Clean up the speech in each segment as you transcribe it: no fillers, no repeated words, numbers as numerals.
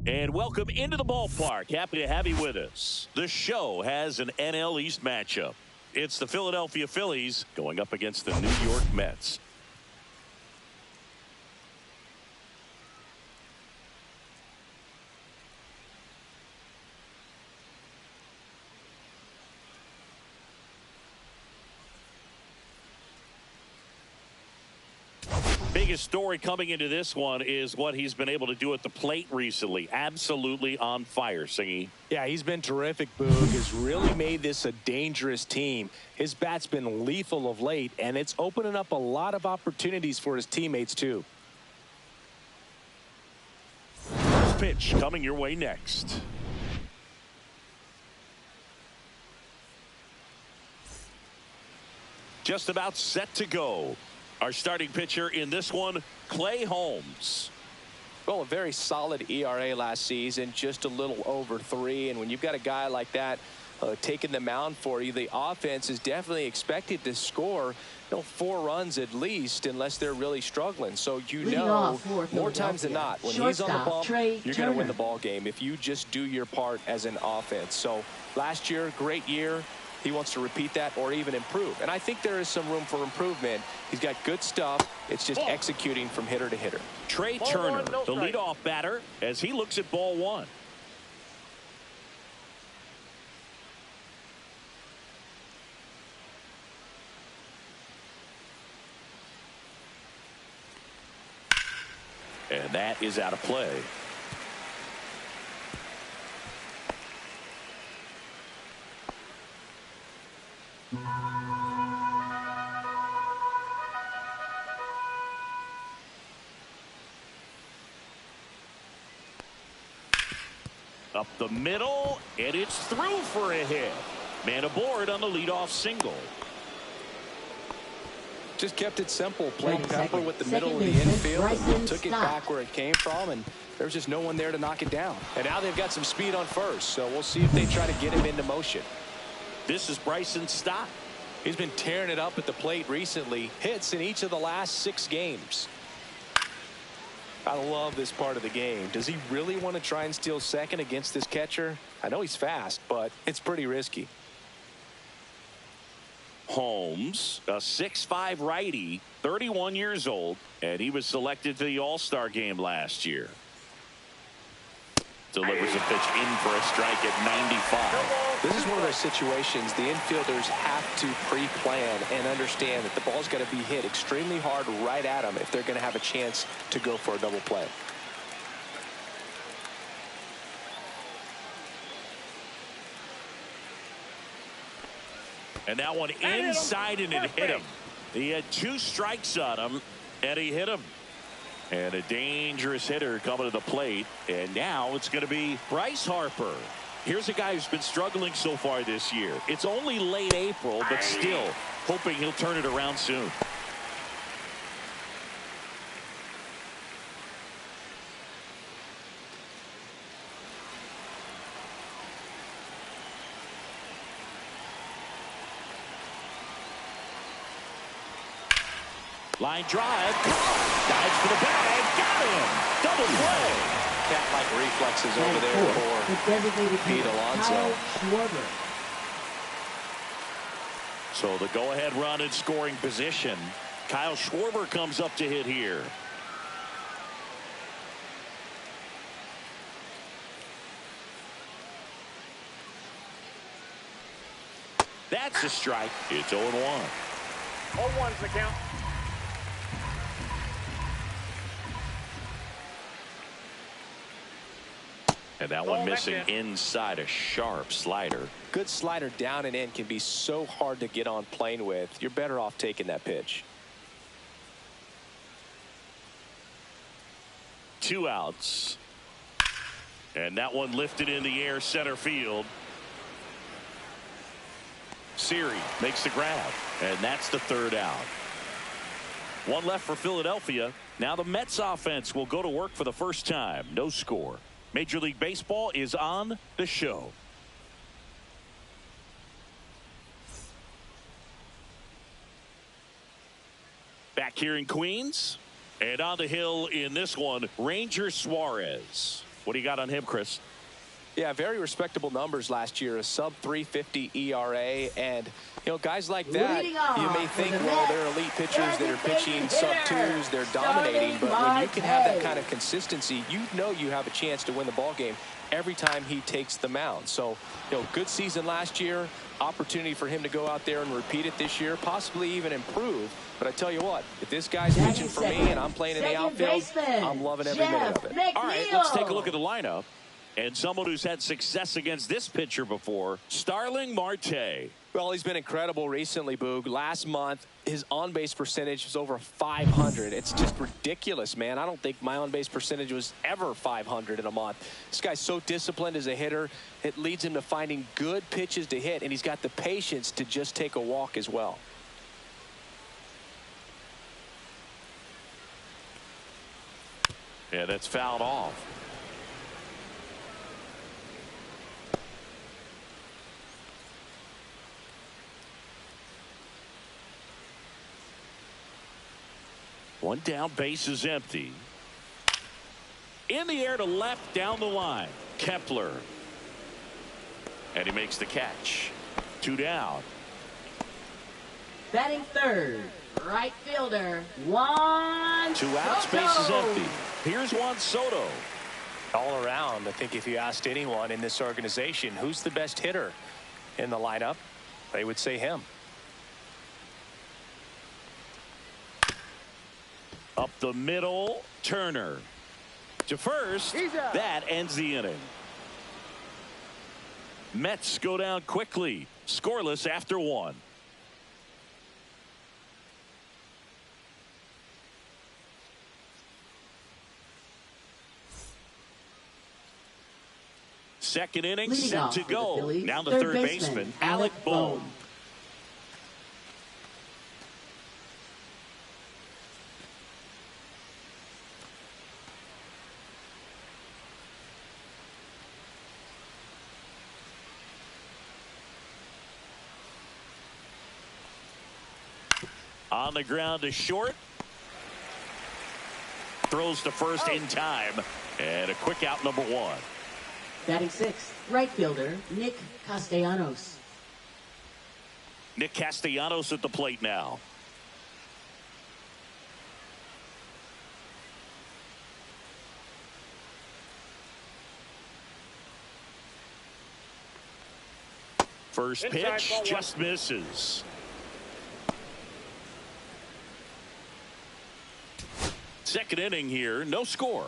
And welcome into the ballpark. Happy to have you with us. The show has an NL East matchup. It's the Philadelphia Phillies going up against the New York Mets. Biggest story coming into this one is what he's been able to do at the plate recently. Absolutely on fire, Singy. Yeah, he's been terrific, Boog. Has really made this a dangerous team. His bat's been lethal of late, and it's opening up a lot of opportunities for his teammates, too. First pitch coming your way next. Just about set to go. Our starting pitcher in this one, Clay Holmes. Well, a very solid ERA last season, just a little over 3. And when you've got a guy like that taking the mound for you, the offense is definitely expected to score 4 runs at least, unless they're really struggling. So more times than not, when he's on the bump, you're going to win the ball game if you just do your part as an offense. So last year, great year. He wants to repeat that or even improve. And I think there is some room for improvement. He's got good stuff. It's just executing from hitter to hitter. Trey Turner, the leadoff batter, as he looks at ball 1. And that is out of play. Up the middle, and it's through for a hit. Man aboard on the leadoff single. Just kept it simple. Played Pepper with the middle of the infield. Took it back where it came from, and there's just no one there to knock it down. And now they've got some speed on first, so we'll see if they try to get him into motion. This is Bryson Stott. He's been tearing it up at the plate recently. Hits in each of the last 6 games. I love this part of the game. Does he really want to try and steal second against this catcher? I know he's fast, but it's pretty risky. Holmes, a 6'5" righty, 31 years old, and he was selected to the All-Star game last year. Delivers a pitch in for a strike at 95. This is one of those situations the infielders have to pre-plan and understand that the ball's got to be hit extremely hard right at them if they're going to have a chance to go for a double play. And that one inside, and it hit him. He had 2 strikes on him, and he hit him. And a dangerous hitter coming to the plate. And now it's going to be Bryce Harper. Here's a guy who's been struggling so far this year. It's only late April, but still hoping he'll turn it around soon. Line drive. Dives for the bag. Got him. Double play. Cat-like reflexes over there for Pete Alonso. So the go-ahead run in scoring position. Kyle Schwarber comes up to hit here. That's a strike. It's 0-1. 0-1's the count. And that one missing inside, a sharp slider. Good slider down and in can be so hard to get on plane with. You're better off taking that pitch. 2 outs. And that one lifted in the air center field. Siri makes the grab. And that's the 3rd out. 1 left for Philadelphia. Now the Mets offense will go to work for the first time. No score. Major League Baseball is on the show. Back here in Queens. And on the hill in this one, Ranger Suarez. What do you got on him, Chris? Yeah, very respectable numbers last year, a sub 350 ERA. And, you know, guys like that, you may think, well, they're elite pitchers that are pitching sub twos, they're dominating. But when you can have that kind of consistency, you know you have a chance to win the ball game every time he takes the mound. So, you know, good season last year, opportunity for him to go out there and repeat it this year, possibly even improve. But I tell you what, if this guy's pitching for me and I'm playing in the outfield, I'm loving every minute of it. All right, let's take a look at the lineup. And someone who's had success against this pitcher before, Starling Marte. Well, he's been incredible recently, Boog. Last month, his on-base percentage was over 500. It's just ridiculous, man. I don't think my on-base percentage was ever 500 in a month. This guy's so disciplined as a hitter. It leads him to finding good pitches to hit, and he's got the patience to just take a walk as well. Yeah, that's fouled off. One down, base is empty. In the air to left, down the line. Kepler. And he makes the catch. 2 down. Batting third, right fielder, Juan 2 outs, Soto. base is empty. Here's Juan Soto. All around, I think if you asked anyone in this organization who's the best hitter in the lineup, they would say him. Up the middle, Turner. To first, that ends the inning. Mets go down quickly, scoreless after 1. Second inning set to go. Now the third baseman, Alec Bohm. On the ground to short. Throws to first in time. And a quick out, number 1. Batting sixth, right fielder, Nick Castellanos. Nick Castellanos at the plate now. First pitch just misses. Second inning here, no score.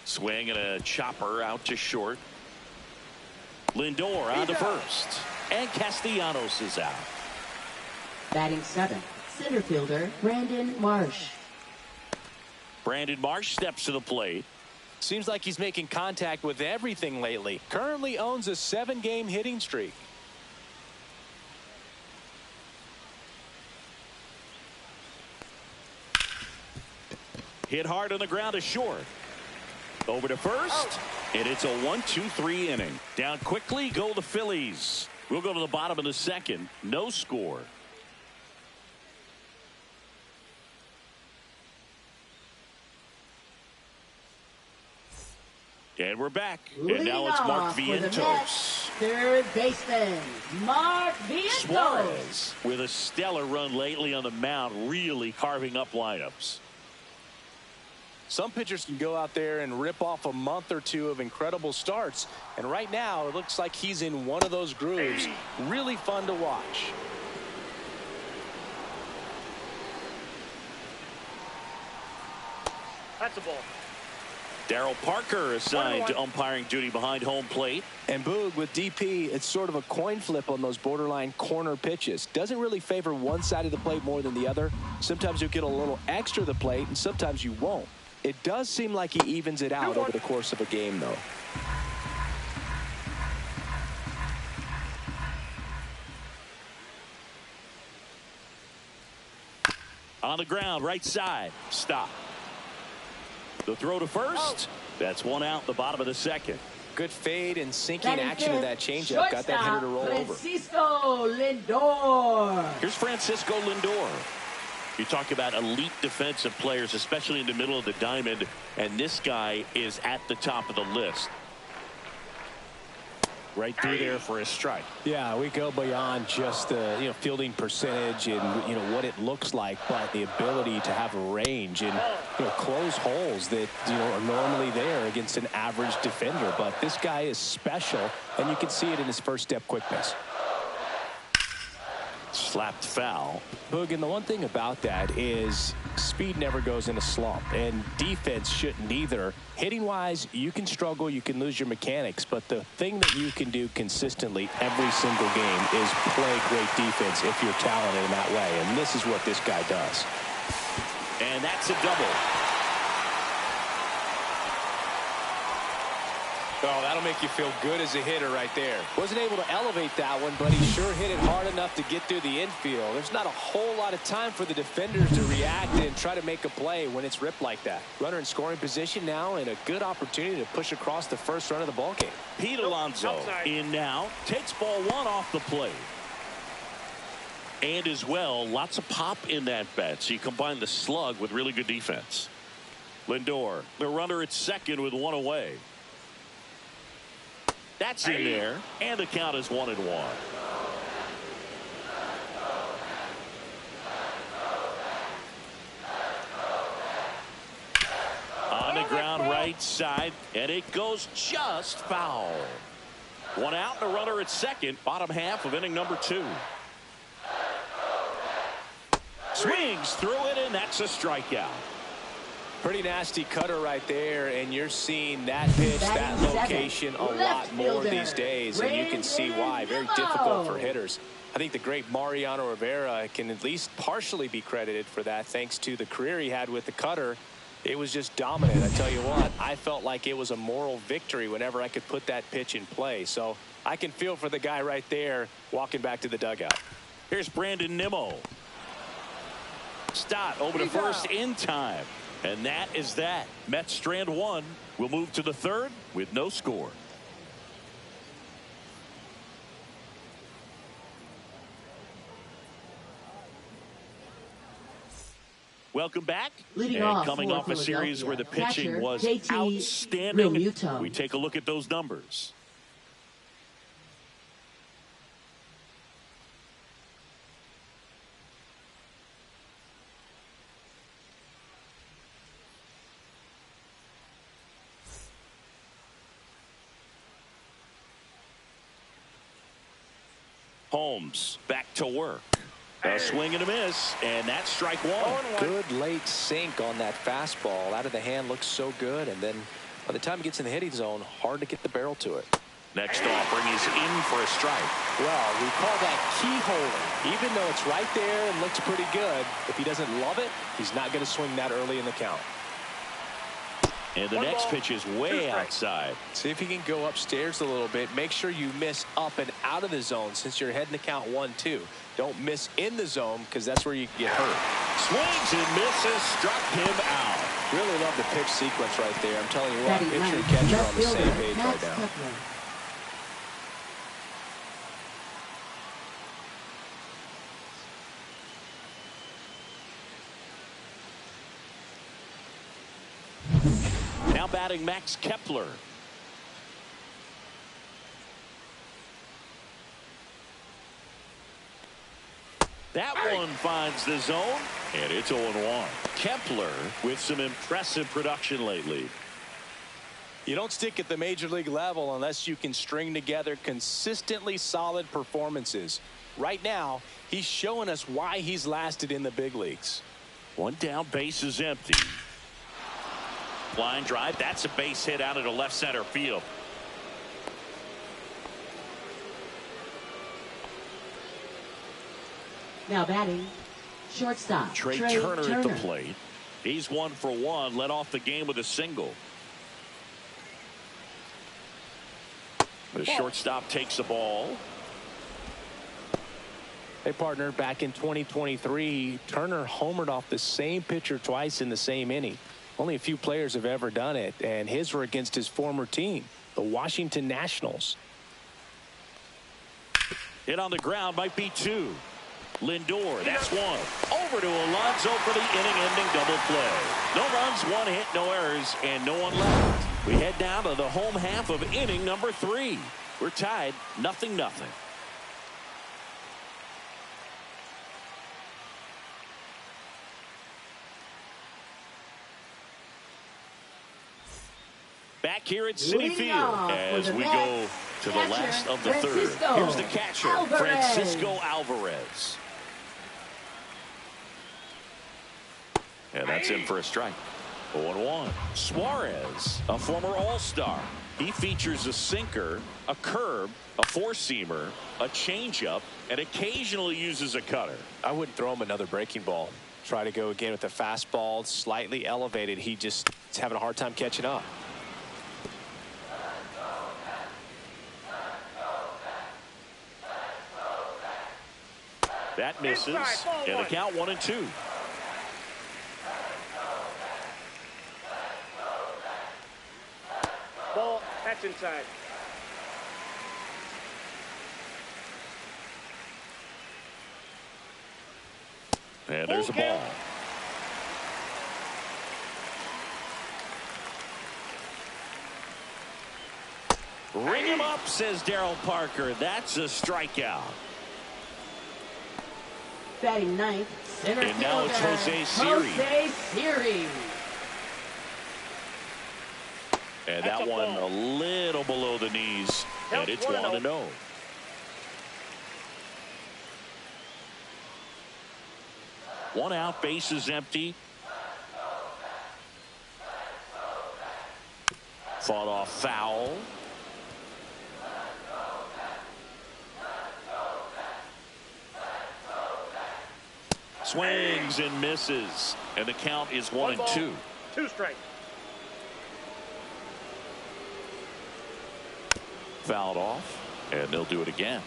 Swing and a chopper out to short. Lindor on to first. And Castellanos is out. Batting seventh, center fielder, Brandon Marsh. Brandon Marsh steps to the plate. Seems like he's making contact with everything lately. Currently owns a 7-game hitting streak. Hit hard on the ground to short. Over to first, and it's a 1-2-3 inning. Down quickly go the Phillies. We'll go to the bottom of the second. No score. And we're back. And now it's Mark Vientos. Third baseman, Mark Vientos. Suarez with a stellar run lately on the mound, really carving up lineups. Some pitchers can go out there and rip off a month or two of incredible starts. And right now, it looks like he's in one of those grooves. Really fun to watch. That's a ball. Darryl Parker assigned to umpiring duty behind home plate. And Boog, with DP, it's sort of a coin flip on those borderline corner pitches. Doesn't really favor one side of the plate more than the other. Sometimes you'll get a little extra the plate, and sometimes you won't. It does seem like he evens it out over the course of a game, though. On the ground, right side. Stop. The throw to first. That's one out, the bottom of the second. Good fade and sinking action of that changeup. Got that hitter to roll over. Francisco Lindor. Here's Francisco Lindor. You talk about elite defensive players, especially in the middle of the diamond, and this guy is at the top of the list. Right through there for a strike. Yeah, we go beyond just the fielding percentage and what it looks like, but the ability to have range and close holes that are normally there against an average defender. But this guy is special, and you can see it in his first step quickness. Slapped foul. Boog, and the one thing about that is speed never goes in a slump, and defense shouldn't either. Hitting wise, you can struggle, you can lose your mechanics, but the thing that you can do consistently every single game is play great defense if you're talented in that way, and this is what this guy does. And that's a double. Oh, that'll make you feel good as a hitter right there. Wasn't able to elevate that one, but he sure hit it hard enough to get through the infield. There's not a whole lot of time for the defenders to react and try to make a play when it's ripped like that. Runner in scoring position now, and a good opportunity to push across the first run of the ball game. Pete Alonso in now, takes ball one off the plate. And as well, lots of pop in that bat. So you combine the slug with really good defense. Lindor, the runner at second with one away. That's in there, and the count is 1-1. On the ground right side, and it goes just foul. One out and a runner at second, bottom half of inning number 2. Swings through it, and that's a strikeout. Pretty nasty cutter right there, and you're seeing that pitch, that location a lot more these days, and you can see why. Very difficult for hitters. I think the great Mariano Rivera can at least partially be credited for that, thanks to the career he had with the cutter. It was just dominant. I tell you what, I felt like it was a moral victory whenever I could put that pitch in play. So I can feel for the guy right there walking back to the dugout. Here's Brandon Nimmo. Stott over to first in time. And that is that. Mets strand one. We'll move to the third with no score. Welcome back. Leading and off coming for off a series where the pitching catcher, was JT outstanding. Realmuto. We take a look at those numbers. Holmes back to work. A swing and a miss, and that's strike one. Good late sink on that fastball. Out of the hand looks so good, and then by the time it gets in the hitting zone, hard to get the barrel to it. Next offering is in for a strike. Well, we call that keyholing. Even though it's right there and looks pretty good, if he doesn't love it, he's not going to swing that early in the count. And the next pitch is way outside. See if you can go upstairs a little bit. Make sure you miss up and out of the zone since you're heading to count 1-2. Don't miss in the zone because that's where you get hurt. Swings and misses, struck him out. Really love the pitch sequence right there. I'm telling you what, pitcher and catcher are on the same page right now. Now batting Max Kepler. That one finds the zone, and it's 0-1. Kepler with some impressive production lately. You don't stick at the major league level unless you can string together consistently solid performances. Right now, he's showing us why he's lasted in the big leagues. One down, base is empty. Line drive, that's a base hit out into left center field. Now batting, shortstop Trey Turner at the plate. He's 1 for 1, led off the game with a single. The shortstop takes the ball. Hey, partner, back in 2023, Turner homered off the same pitcher twice in the same inning. Only a few players have ever done it, and his were against his former team, the Washington Nationals. Hit on the ground, might be 2. Lindor, that's 1. over to Alonso for the inning-ending double play. No runs, 1 hit, no errors, and no one left. We head down to the home half of inning number 3. We're tied 0-0. Back here at Citi Field as we go to the last of the third. Here's the catcher, Francisco Alvarez. And that's in for a strike. 0-1. Suarez, a former All-Star. He features a sinker, a curve, a four-seamer, a changeup, and occasionally uses a cutter. I wouldn't throw him another breaking ball. Try to go again with the fastball, slightly elevated. He just is having a hard time catching up. That misses, and the count 1-2. Ball, that's inside. And there's a ball. Ring him up, says Darryl Parker. That's a strikeout. Batting ninth, center and now it's Jose Siri. Jose Siri. And that one a little below the knees. And it's 1-0. One out, bases empty. Fought off foul. Swings and misses. And the count is 1-2. 2 strikes. Fouled off, and they'll do it again.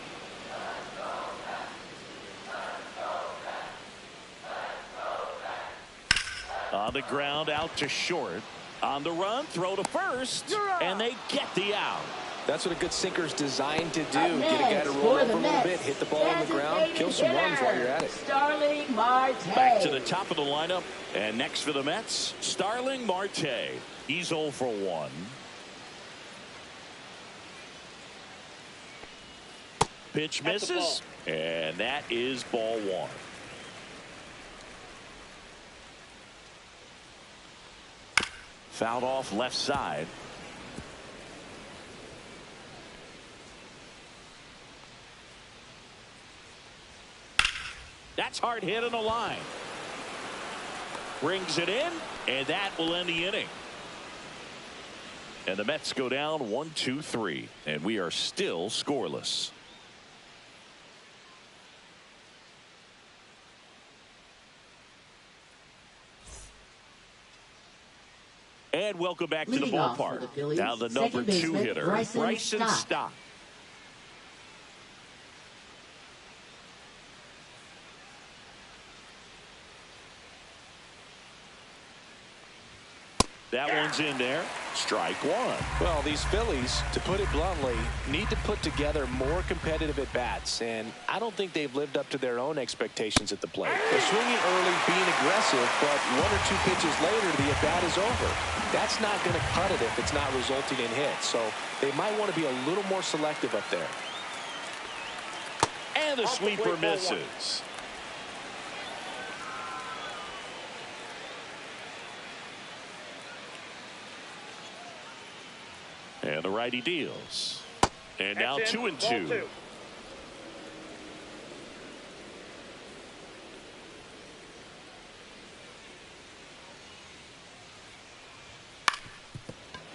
On the ground, out to short. On the run, throw to first, and they get the out. That's what a good sinker's designed to do. Get a guy to roll over a little bit, hit the ball on the ground, kill some runs while you're at it. Starling Marte. Back to the top of the lineup, and next for the Mets, Starling Marte. He's 0 for 1. Pitch misses, and that is ball 1. Fouled off left side. That's hard hit on the line. Brings it in, and that will end the inning. And the Mets go down 1-2-3, and we are still scoreless. And welcome back to the ballpark. Now the number 2 hitter, Bryson Stott. That one's in there. Strike 1. Well, these Phillies, to put it bluntly, need to put together more competitive at-bats, and I don't think they've lived up to their own expectations at the plate. They're swinging early, being aggressive, but 1 or 2 pitches later, the at-bat is over. That's not going to cut it if it's not resulting in hits, so they might want to be a little more selective up there. And the sweeper misses. And the righty deals. And now 2-2.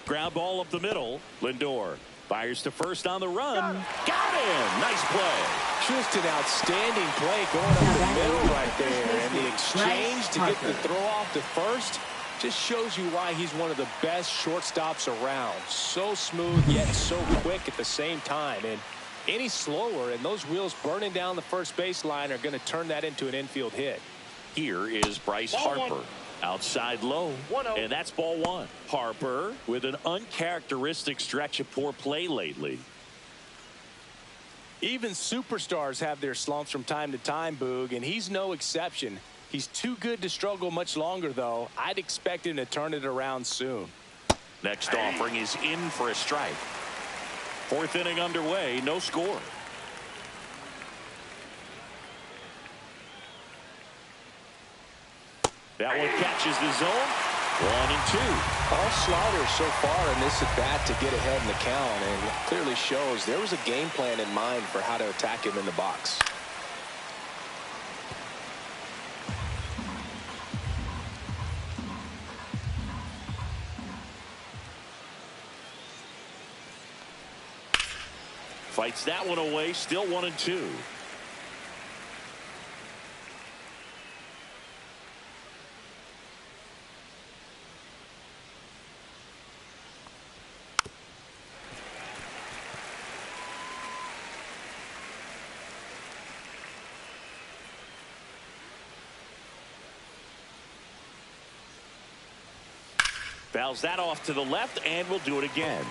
Ground ball up the middle. Lindor fires to first on the run. Got him. Nice play. Just an outstanding play going up the middle right there. And the exchange to get the throw off to first just shows you why he's one of the best shortstops around. So smooth, yet so quick at the same time. And any slower, and those wheels burning down the first baseline are going to turn that into an infield hit. Here is Bryce Harper. Outside low, and that's ball 1. Harper with an uncharacteristic stretch of poor play lately. Even superstars have their slumps from time to time, Boog, and he's no exception. He's too good to struggle much longer, though. I'd expect him to turn it around soon. Next offering is in for a strike. Fourth inning underway, no score. That one catches the zone. 1-2. All sliders so far in this at bat to get ahead in the count, and it clearly shows there was a game plan in mind for how to attack him in the box. Fights that one away, still 1-2. Fouls that off to the left, and will do it again.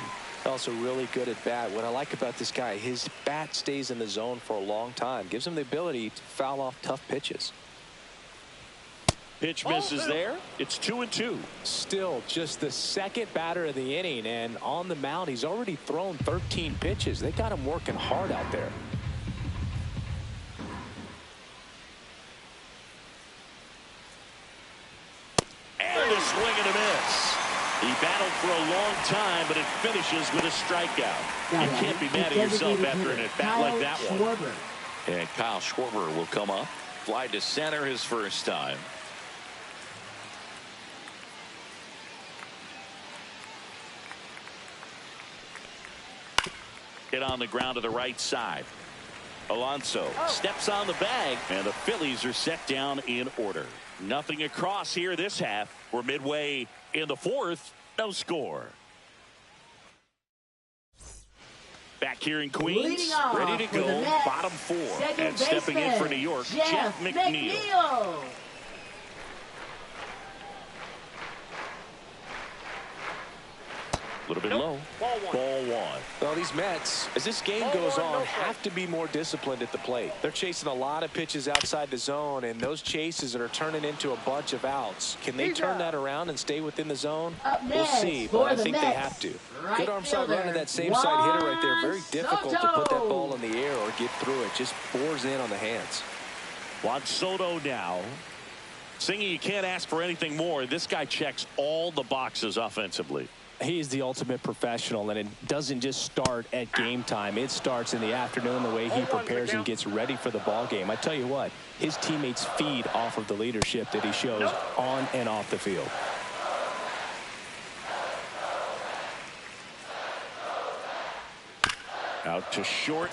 Also really good at bat. What I like about this guy, his bat stays in the zone for a long time. Gives him the ability to foul off tough pitches. Pitch misses there. It's 2-2. Still just the second batter of the inning, and on the mound he's already thrown 13 pitches. They got him working hard out there. And a swing and a miss. He battled for a long time, but it finishes with a strikeout. You can't be mad at yourself after an at-bat like that one. And Kyle Schwarber will come up. Fly to center his first time. Hit on the ground to the right side. Alonso steps on the bag, and the Phillies are set down in order. Nothing across here this half. We're midway in the fourth. No score. Back here in Queens, ready to go. Bottom four. And stepping in for New York, Jeff McNeil. A little bit low. Ball one. Well, these Mets, as this game goes on, have to be more disciplined at the plate. They're chasing a lot of pitches outside the zone, and those chases are turning into a bunch of outs. Can they turn that around and stay within the zone? We'll see, but I think they have to. Good arm side run to that same side hitter right there. Very difficult to put that ball in the air or get through it. Just bores in on the hands. Juan Soto now. Singing, you can't ask for anything more. This guy checks all the boxes offensively. He is the ultimate professional, and it doesn't just start at game time. It starts in the afternoon, the way he prepares and gets ready for the ball game. I tell you what, his teammates feed off of the leadership that he shows on and off the field. Out to short.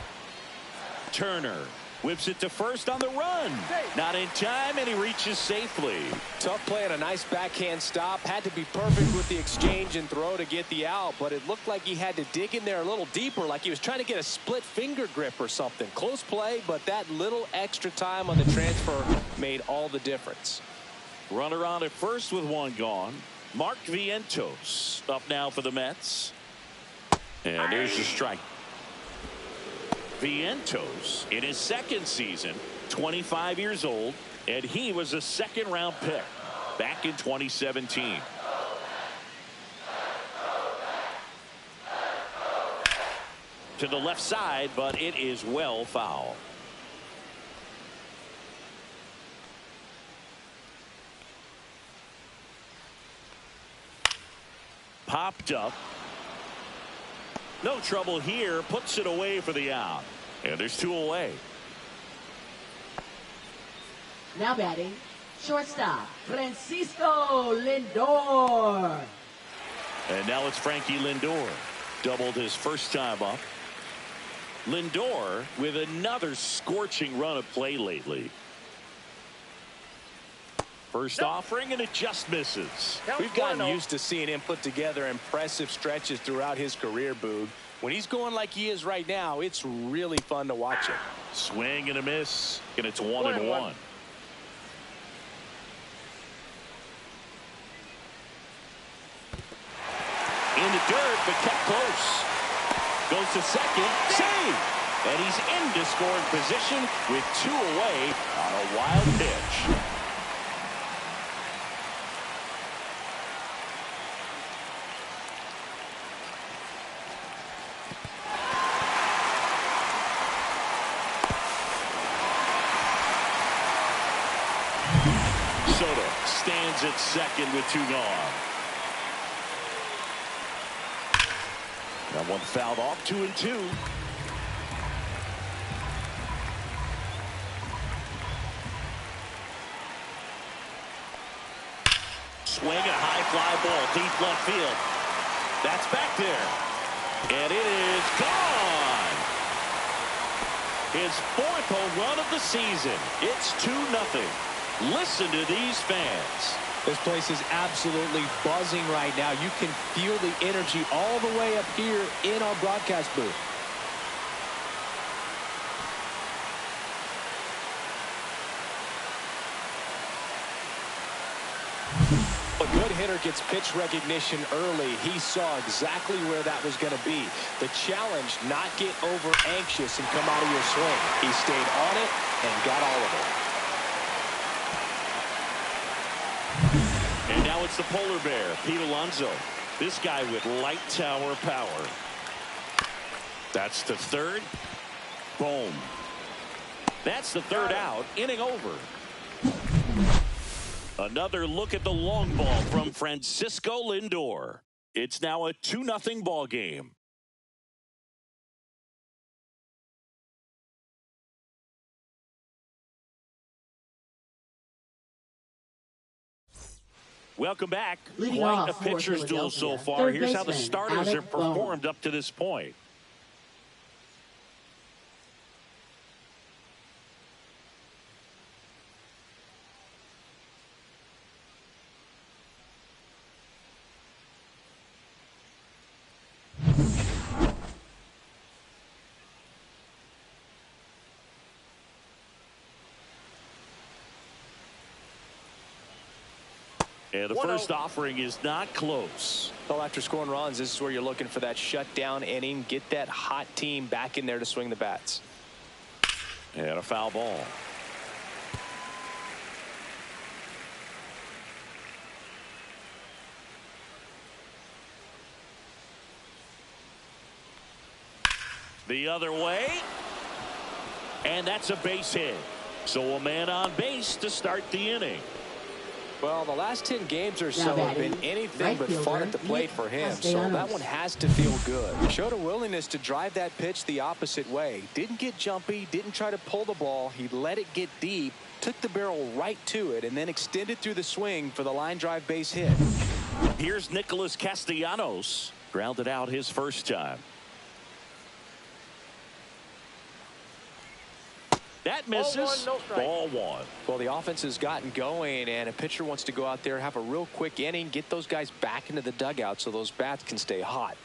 Turner whips it to first on the run. Not in time, and he reaches safely. Tough play and a nice backhand stop. Had to be perfect with the exchange and throw to get the out, but it looked like he had to dig in there a little deeper, like he was trying to get a split finger grip or something. Close play, but that little extra time on the transfer made all the difference. Runner on at first with one gone. Mark Vientos up now for the Mets. And there's the strike. Vientos in his second season, 25 years old, and he was a second-round pick back in 2017. To the left side, but it is well foul. Popped up. No trouble here. Puts it away for the out. And there's two away. Now batting, shortstop, Francisco Lindor. And now it's Frankie Lindor. Doubled his first time up. Lindor with another scorching run of play lately. First offering, and it just misses. We've gotten used to seeing him put together impressive stretches throughout his career, Boog. When he's going like he is right now, it's really fun to watch him. Swing and a miss, and it's 1-1. In the dirt, but kept close. Goes to second, save! And he's into scoring position with two away on a wild pitch. Soto stands at second with 2 gone. Got one fouled off, 2-2. Swing and a high fly ball deep left field. That's back there. And it is gone. His 4th home run of the season. It's 2-0. Listen to these fans. This place is absolutely buzzing right now. You can feel the energy all the way up here in our broadcast booth. A good hitter gets pitch recognition early. He saw exactly where that was going to be. The challenge, not get over anxious and come out of your swing. He stayed on it and got all of it. And now it's the polar bear, Pete Alonso. This guy with light tower power. That's the 3rd. Boom. That's the 3rd out. Inning over. Another look at the long ball from Francisco Lindor. It's now a 2-0 ball game. Welcome back. Leading Quite off a for pitcher's duel so Philadelphia, far. third Here's how the baseman, starters Alec have performed up to this point. And the first offering is not close. Well, after scoring runs, this is where you're looking for that shutdown inning. Get that hot team back in there to swing the bats. And a foul ball. The other way. And that's a base hit. So a man on base to start the inning. Well, the last 10 games or so have been anything but fun at the plate for him, so that one has to feel good. Showed a willingness to drive that pitch the opposite way. Didn't get jumpy, didn't try to pull the ball. He let it get deep, took the barrel right to it, and then extended through the swing for the line drive base hit. Here's Nicholas Castellanos. Grounded out his first time. That misses. Ball 1. Well, the offense has gotten going, and a pitcher wants to go out there, have a real quick inning, get those guys back into the dugout so those bats can stay hot.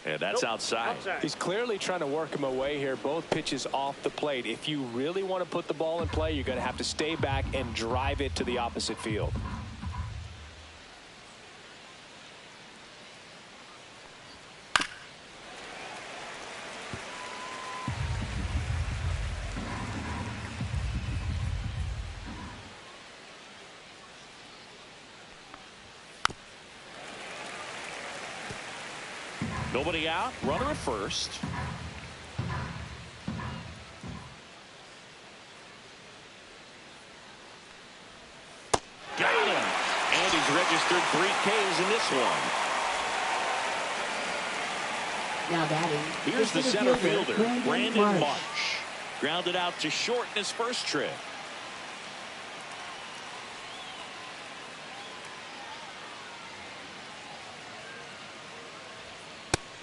And that's outside. He's clearly trying to work him away here. Both pitches off the plate. If you really want to put the ball in play, you're going to have to stay back and drive it to the opposite field. Nobody out. Runner at first. Got him. And he's registered 3 Ks in this one. Now batting. Here's the center fielder, Brandon Marsh. Marsh. Grounded out to short in his first trip.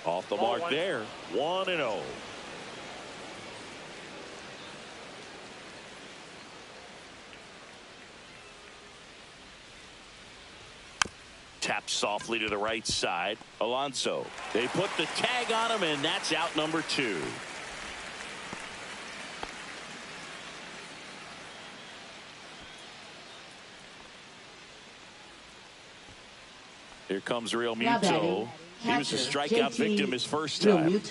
Off the mark there. 1-0. Tapped softly to the right side. Alonso. They put the tag on him, and that's out number 2. Here comes Real Muto. He was a strikeout victim his first time.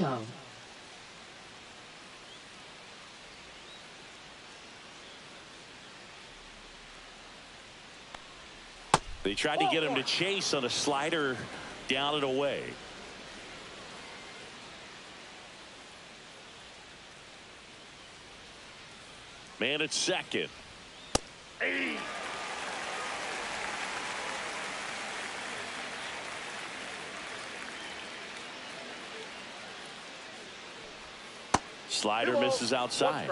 They tried to get him to chase on a slider down and away. Man at second. Slider misses outside.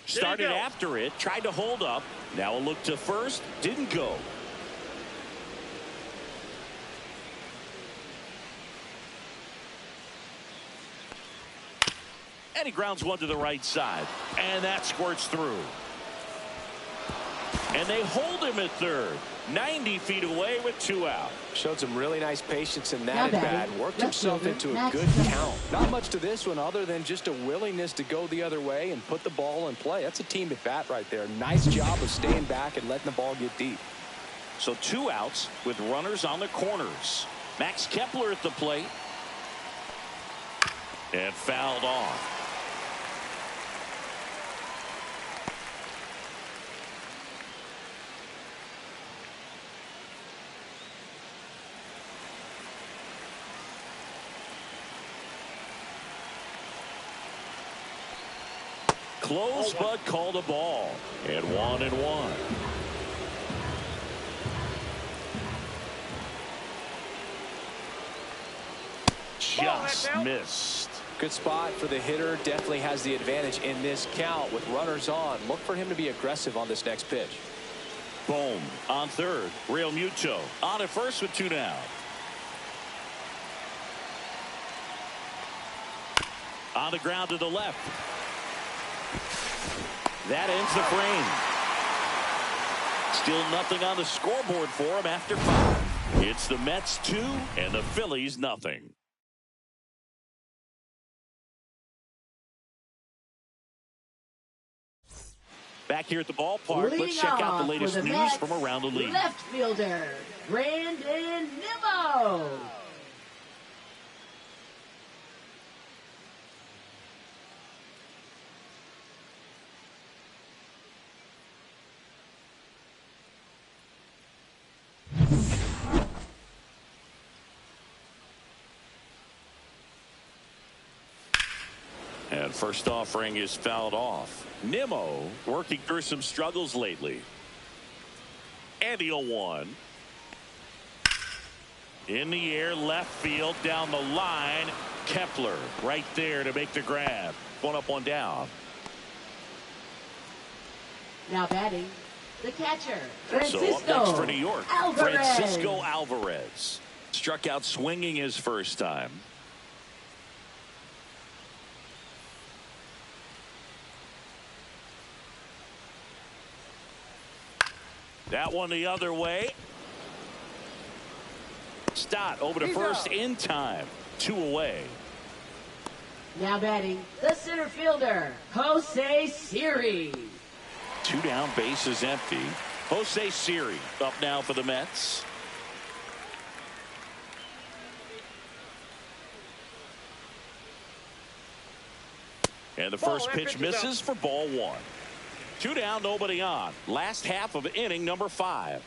Started after it, tried to hold up. Now a look to first, didn't go. And he grounds one to the right side. And that squirts through. And they hold him at third. 90 feet away with 2 out. Showed some really nice patience in that at bat. Worked himself into a good count. Not much to this one other than just a willingness to go the other way and put the ball in play. That's a team at bat right there. Nice job of staying back and letting the ball get deep. So 2 outs with runners on the corners. Max Kepler at the plate. And fouled off. Close, but called a ball. And 1-1. Just missed. Good spot for the hitter. Definitely has the advantage in this count with runners on. Look for him to be aggressive on this next pitch. Boom on third. Real Muto on at first with 2 down. On the ground to the left. That ends the frame. Still nothing on the scoreboard for him after 5. It's the Mets 2 and the Phillies nothing. Back here at the ballpark, let's check out the latest news from around the league. Left fielder, Brandon Nimmo. And first offering is fouled off. Nimmo working through some struggles lately. And the 0-1. In the air, left field, down the line. Kepler right there to make the grab. 1 up, 1 down. Now batting, the catcher, Francisco So up next for New York, Alvarez. Francisco Alvarez. Struck out swinging his first time. That one the other way. Stott over to first in time. 2 away. Now batting, the center fielder, Jose Siri. 2 down, bases empty. Jose Siri up now for the Mets. And the first pitch misses for ball 1. 2 down, nobody on. Last half of inning number 5.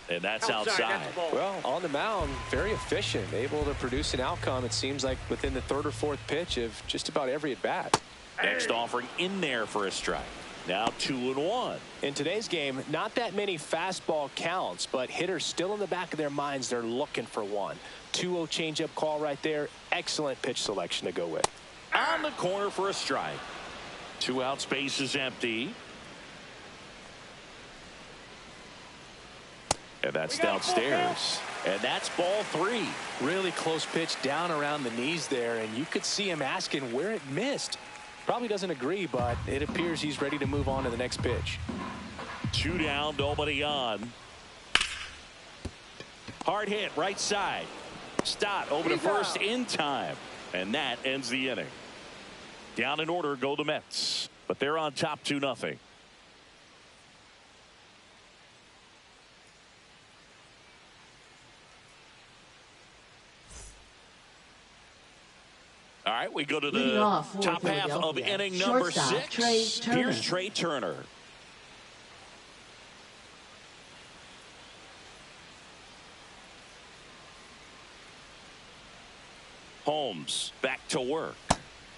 And that's outside. Well, on the mound, very efficient, able to produce an outcome, it seems like, within the 3rd or 4th pitch of just about every at bat. Next offering in there for a strike. Now 2-1. In today's game, not that many fastball counts, but hitters still in the back of their minds, they're looking for one. 2-0 changeup call right there. Excellent pitch selection to go with. On the corner for a strike. 2 out, space is empty. And that's downstairs. And that's ball 3. Really close pitch down around the knees there, and you could see him asking where it missed. Probably doesn't agree, but it appears he's ready to move on to the next pitch. 2 down, nobody on. Hard hit, right side. Stott over to first in time. And that ends the inning. Down in order go the Mets. But they're on top 2-0. All right, we go to Leading the off for top half of Philadelphia, inning number shortstop, 6. Trey Turner. Here's Trey Turner. Holmes back to work.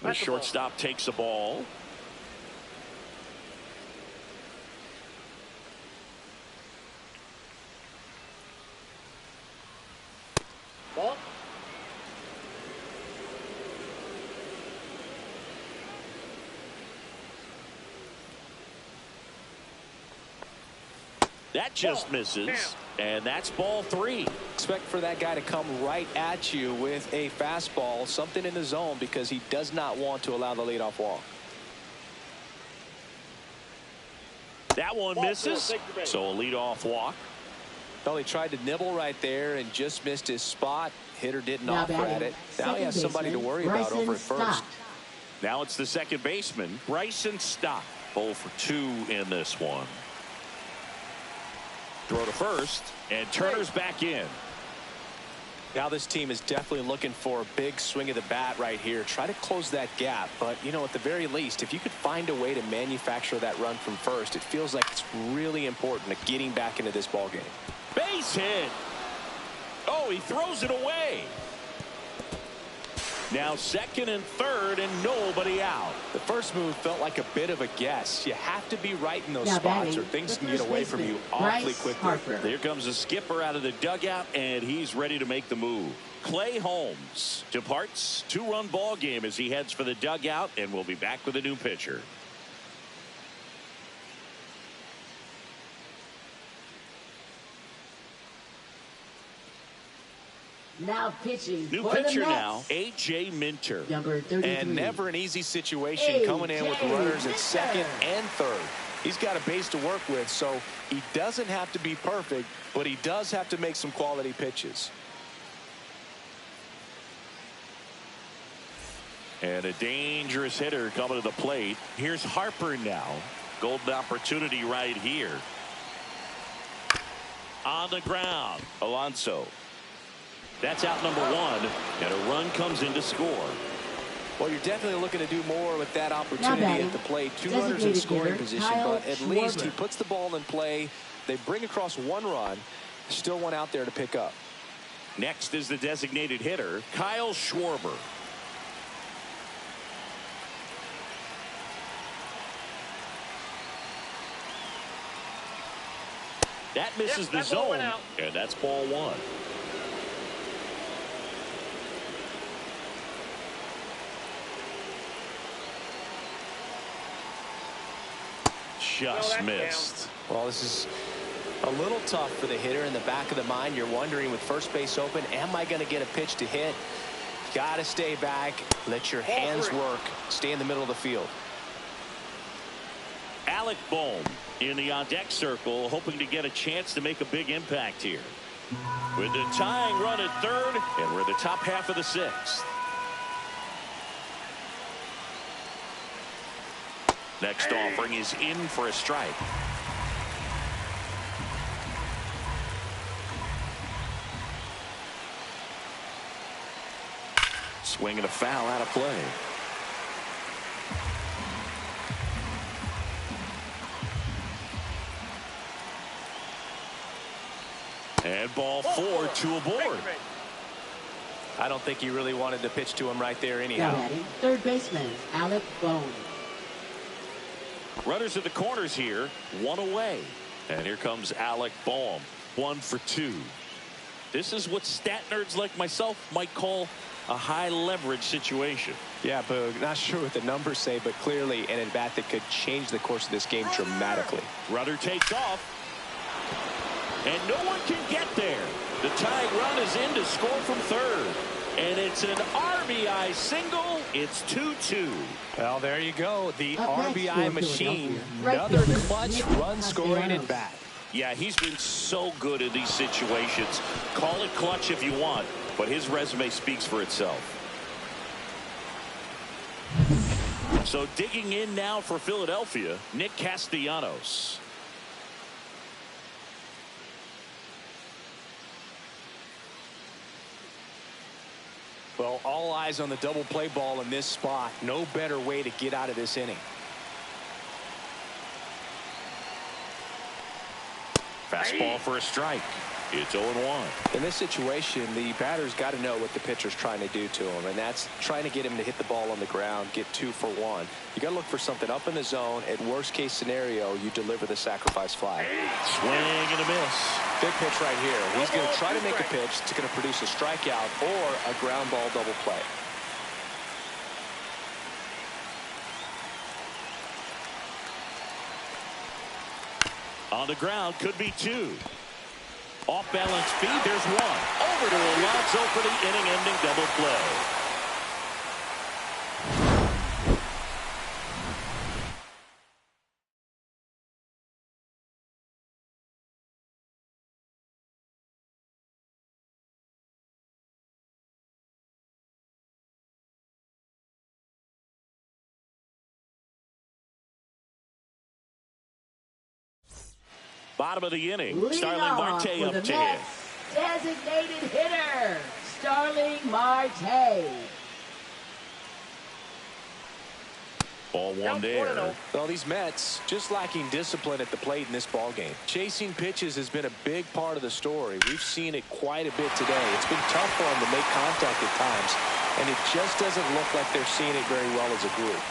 The shortstop takes the ball. Ball. That just misses. And that's ball 3. Expect for that guy to come right at you with a fastball, something in the zone, because he does not want to allow the leadoff walk. That one misses. So a leadoff walk. Well, he tried to nibble right there and just missed his spot. Hitter didn't Now offer at it. Now he has somebody to worry about over at first. Now it's the second baseman, Bryson Stott. 0 for 2 in this one. Throw to first, and Turner's back in. Now this team is definitely looking for a big swing of the bat right here. Try to close that gap. But, you know, at the very least, if you could find a way to manufacture that run from first, it feels like it's really important to getting back into this ball game. Base hit. Oh, he throws it away. Now second and third, and nobody out. The first move felt like a bit of a guess. You have to be right in those Now spots, batting, or things the can get away first from you baseman, awfully Bryce quickly. Harper. Here comes the skipper out of the dugout, and he's ready to make the move. Clay Holmes departs. 2-run ball game as he heads for the dugout, and we'll be back with a new pitcher. Now pitching New for pitcher the Mets. now, A.J. Minter. Number 33. And never an easy situation A.J. coming in with runners at second Minter. and third. He's got a base to work with, so he doesn't have to be perfect, but he does have to make some quality pitches. And a dangerous hitter coming to the plate. Here's Harper now. Golden opportunity right here. On the ground, Alonso. That's out number 1, and a run comes in to score. Well, you're definitely looking to do more with that opportunity batting, at the plate. 2 runners in designated scoring hitter, position, Kyle but at least he Schwarber. puts the ball in play. They bring across 1 run. Still one out there to pick up. Next is the designated hitter, Kyle Schwarber. That misses the that ball went zone, out. and that's ball 1. Just that's missed. Well, this is a little tough for the hitter. In the back of the mind, you're wondering, with first base open, am I going to get a pitch to hit? Got to stay back. Let your hands work. Stay in the middle of the field. Alec Bohm in the on-deck circle, hoping to get a chance to make a big impact here. With the tying run at third, and we're in the top half of the 6th. Next offering is in for a strike. Swing and a foul out of play. And ball 4, 2 aboard. I don't think he really wanted to pitch to him right there Now anyhow. batting, third baseman, Alec Bohm. Runners at the corners here, 1 away. And here comes Alec Bohm, 1 for 2. This is what stat nerds like myself might call a high leverage situation. Yeah, Boog, not sure what the numbers say, but clearly an at-bat that could change the course of this game dramatically. Runner takes off, and no one can get there. The tying run is in to score from third, and it's an RBI single. It's 2-2. Well, there you go. The Up next RBI for machine. Philadelphia, right Another fielder, clutch Nick run scoring at Castellanos. bat. Yeah, he's been so good in these situations. Call it clutch if you want, but his resume speaks for itself. So digging in now for Philadelphia, Nick Castellanos. Well, all eyes on the double play ball in this spot. No better way to get out of this inning. Fastball for a strike. It's 0-1. In this situation, the batter's got to know what the pitcher's trying to do to him, and that's trying to get him to hit the ball on the ground, get 2 for 1. You got to look for something up in the zone. At worst case scenario, you deliver the sacrifice fly. Swing and a miss. Big pitch right here. He's going to try to make a pitch that's going to produce a strikeout or a ground ball double play. On the ground, could be 2. Off balance feed, there's 1. Over to Alonso for the inning-ending double play. Bottom of the inning, Leading Starling off Marte for up the to hit. Mets, designated hitter, Starling Marte. Ball 1 there. Well, these Mets just lacking discipline at the plate in this ballgame. Chasing pitches has been a big part of the story. We've seen it quite a bit today. It's been tough for them to make contact at times, and it just doesn't look like they're seeing it very well as a group.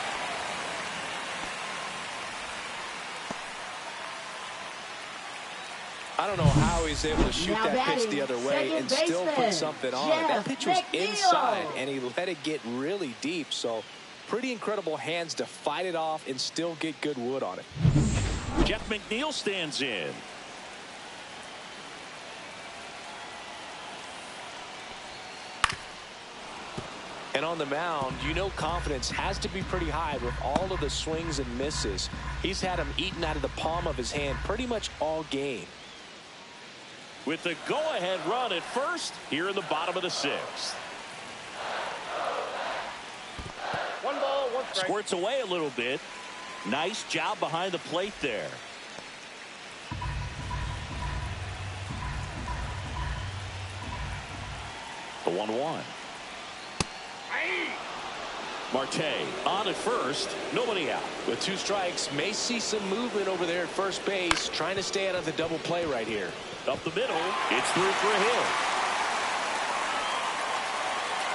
I don't know how he's able to shoot that pitch the other way and still put something on it. That pitch was inside, and he let it get really deep. So pretty incredible hands to fight it off and still get good wood on it. Jeff McNeil stands in. And on the mound, you know confidence has to be pretty high with all of the swings and misses. He's had them eaten out of the palm of his hand pretty much all game. With the go-ahead run at first here in the bottom of the 6th. 1 ball, 1 strike. Squirts away a little bit. Nice job behind the plate there. The 1-1. Marte on at first, nobody out. With 2 strikes, may see some movement over there at first base, trying to stay out of the double play right here. Up the middle, it's through for a hit.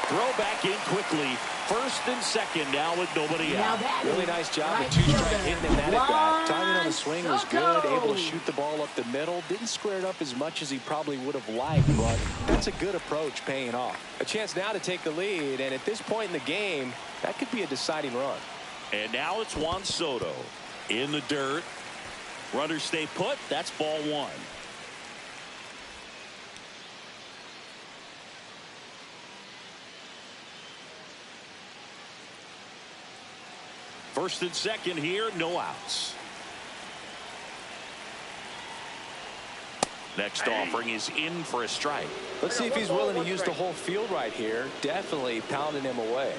Throw back in quickly. First and second now with nobody out. Really nice job with 2 strike hitting in that at bat. Timing on the swing was good, able to shoot the ball up the middle. Didn't square it up as much as he probably would have liked, but that's a good approach paying off. A chance now to take the lead, and at this point in the game, that could be a deciding run. And now it's Juan Soto in the dirt. Runners stay put. That's ball 1. First and second here, no outs. Next offering is in for a strike. Let's see if he's willing to use the whole field right here. Definitely pounding him away.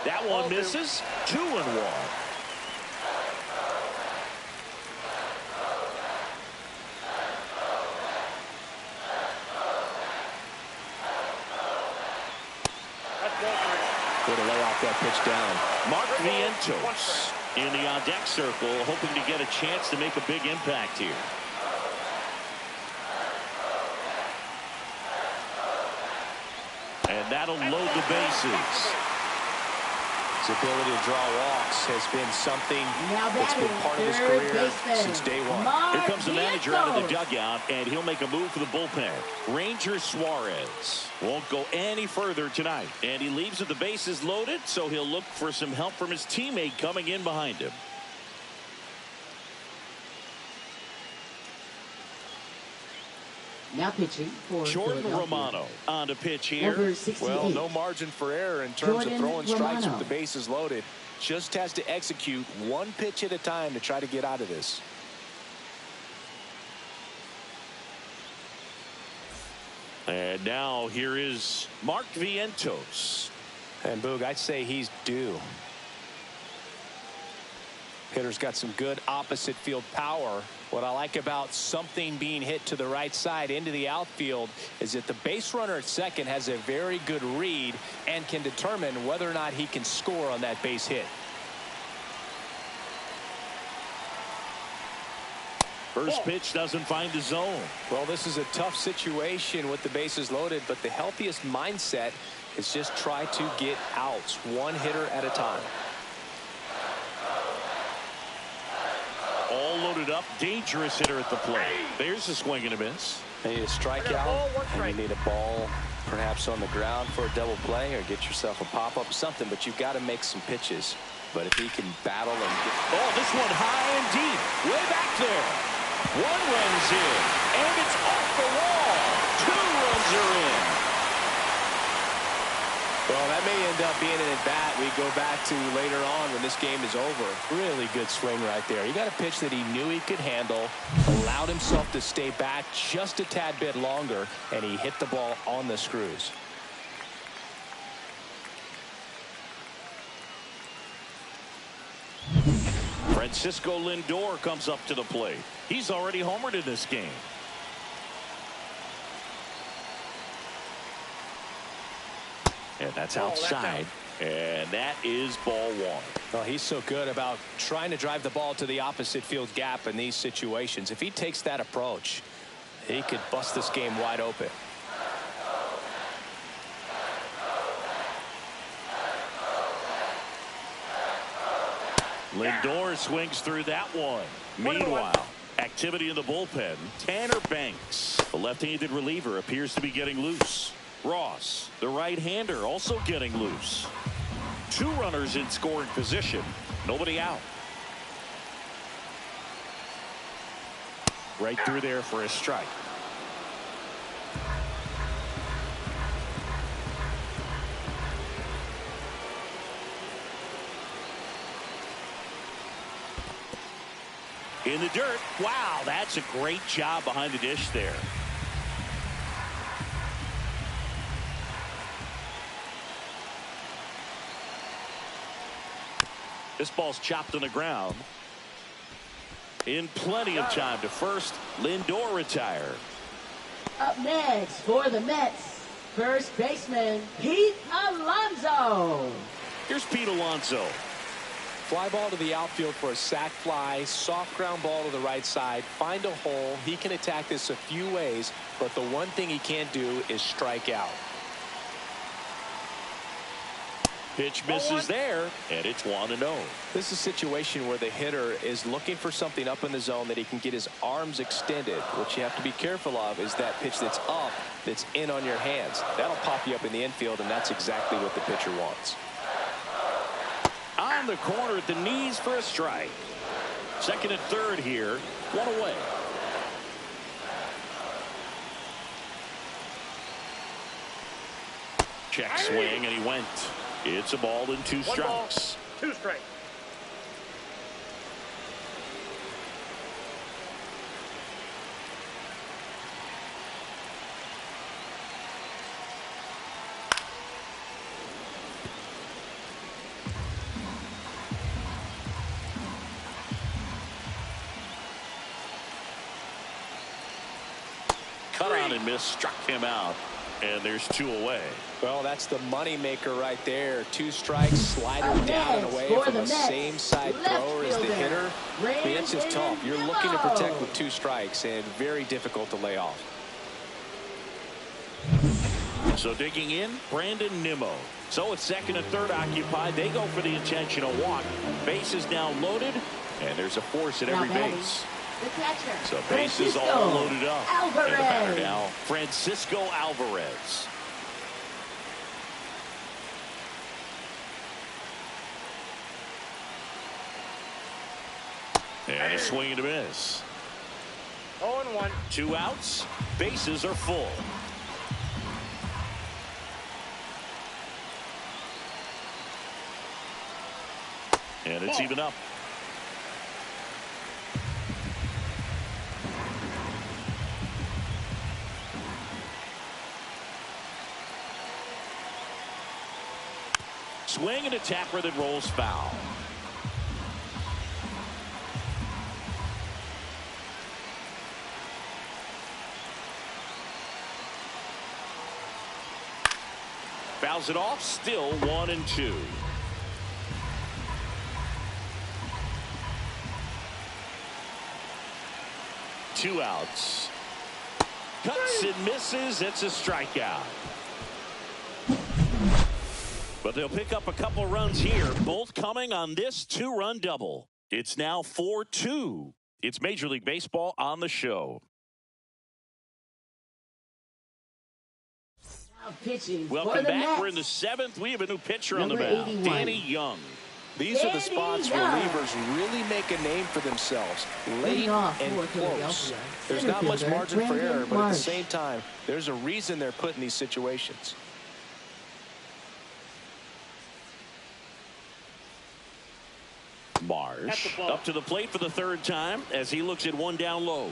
That one misses. 2-1. Way to lay off that pitch down. Mark Vientos in the on-deck circle, hoping to get a chance to make a big impact here. And that'll load the bases. His ability to draw walks has been something that's been part of his career since day one. Here comes the manager out of the dugout, and he'll make a move for the bullpen. Ranger Suarez won't go any further tonight, and he leaves with the bases loaded, so he'll look for some help from his teammate coming in behind him. Now pitching for Jordan Romano on to pitch here. Number 68. Well, no margin for error in terms Jordan of throwing strikes Romano. with the bases loaded. Just has to execute one pitch at a time to try to get out of this. And now here is Mark Vientos. And Boog, I'd say he's due. Hitter's got some good opposite field power. What I like about something being hit to the right side into the outfield is that the base runner at second has a very good read and can determine whether or not he can score on that base hit. First pitch doesn't find the zone. Well, this is a tough situation with the bases loaded, but the healthiest mindset is just try to get outs one hitter at a time. All loaded up, dangerous hitter at the plate. There's a swing and a miss. You need a strikeout, and you need a ball perhaps on the ground for a double play, or get yourself a pop-up, something, but you've got to make some pitches. But if he can battle and get... Oh, this one high and deep, way back there. One runs in, and it's off the wall. 2 runs are in. Well, that may end up being an at-bat we go back to later on when this game is over. Really good swing right there. He got a pitch that he knew he could handle, allowed himself to stay back just a tad bit longer, and he hit the ball on the screws. Francisco Lindor comes up to the plate. He's already homered in this game. And that's outside. And that is ball 1. Well, he's so good about trying to drive the ball to the opposite field gap in these situations. If he takes that approach, he could bust this game wide open. Lindor swings through that one. Meanwhile, activity in the bullpen. Tanner Banks, the left-handed reliever, appears to be getting loose. Ross, the right-hander, also getting loose. 2 runners in scoring position. Nobody out. Right through there for a strike. In the dirt. Wow, that's a great job behind the dish there. This ball's chopped on the ground. In plenty of time to first. Lindor retired. Up next for the Mets, first baseman Pete Alonso. Here's Pete Alonso. Fly ball to the outfield for a sac fly. Soft ground ball to the right side. Find a hole. He can attack this a few ways, but the one thing he can't do is strike out. Pitch misses there, and it's 1-0. This is a situation where the hitter is looking for something up in the zone that he can get his arms extended. What you have to be careful of is that pitch that's up, that's in on your hands. That'll pop you up in the infield, and that's exactly what the pitcher wants. On the corner at the knees for a strike. Second and third here. 1 away. Check swing, and he went. It's a ball and 2 strikes. 2 strikes. Cut on and miss, struck him out, and there's 2 away. Well, that's the money maker right there. 2 strikes, slider down and away from the same side thrower as the hitter. I mean, that's just tough. You're looking to protect with 2 strikes, and very difficult to lay off. So digging in, Brandon Nimmo. So with second and third occupied, they go for the intentional walk. Base is now loaded, and there's a force at every base. The catcher, So bases all loaded up. Alvarez. And the batter now, Francisco Alvarez. And a swing and a miss. 0-1. 2 outs. Bases are full. And it's even up. Swing and a tapper that rolls foul. Fouls it off. Still 1-2. Two outs. Cuts and misses. It's a strikeout. But they'll pick up a couple runs here, both coming on this two-run double. It's now 4-2. It's Major League Baseball on the show. Welcome back. We're in the seventh. We have a new pitcher on the mound, Danny Young. These are the spots where relievers really make a name for themselves, late and close. There's not much margin for error, but at the same time, there's a reason they're put in these situations. Marsh up to the plate for the third time as he looks at one down low.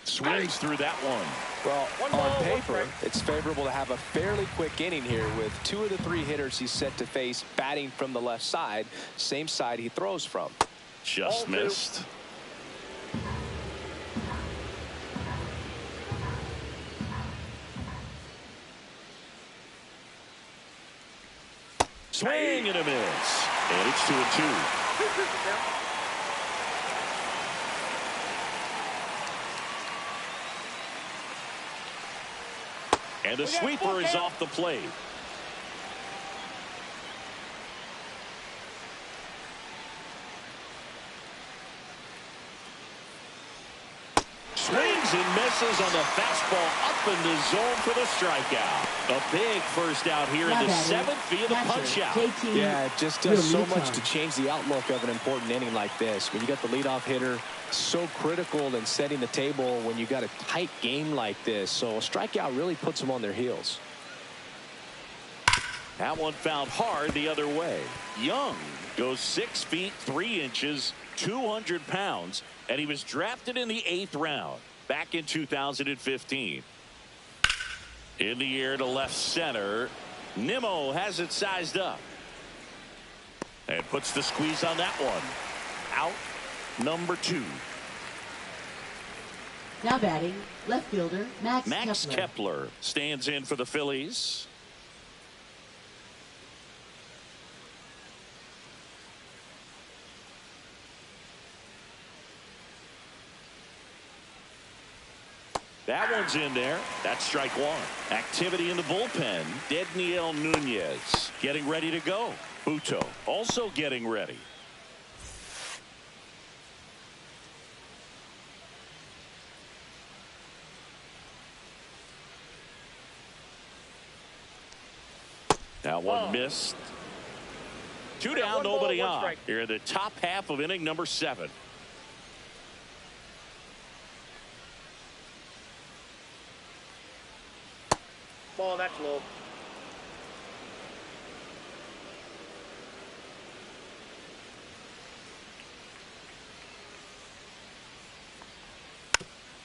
Swings through that one. Well, on paper, it's favorable to have a fairly quick inning here with two of the three hitters he's set to face batting from the left side, same side he throws from. Just missed. Swing and a miss. And it's 2-2. And the sweeper is off the plate. Swings and misses on the fastball up in the zone for the strikeout. A big first out here in the seventh via the punch out. Yeah, it just does so much to change the outlook of an important inning like this. When you got the leadoff hitter, so critical in setting the table when you got a tight game like this. So a strikeout really puts them on their heels. That one fouled hard the other way. Young goes 6 feet 3 inches, 200 pounds, and he was drafted in the 8th round back in 2015. In the air to left center. Nimmo has it sized up and puts the squeeze on that one. Out number 2. Now batting, left fielder Max Kepler stands in for the Phillies. That one's in there. That's strike one. Activity in the bullpen. Dedniel Nunez getting ready to go. Buto also getting ready. That one missed. 2 down, nobody on. Here in the top half of inning number 7. Ball, that's low.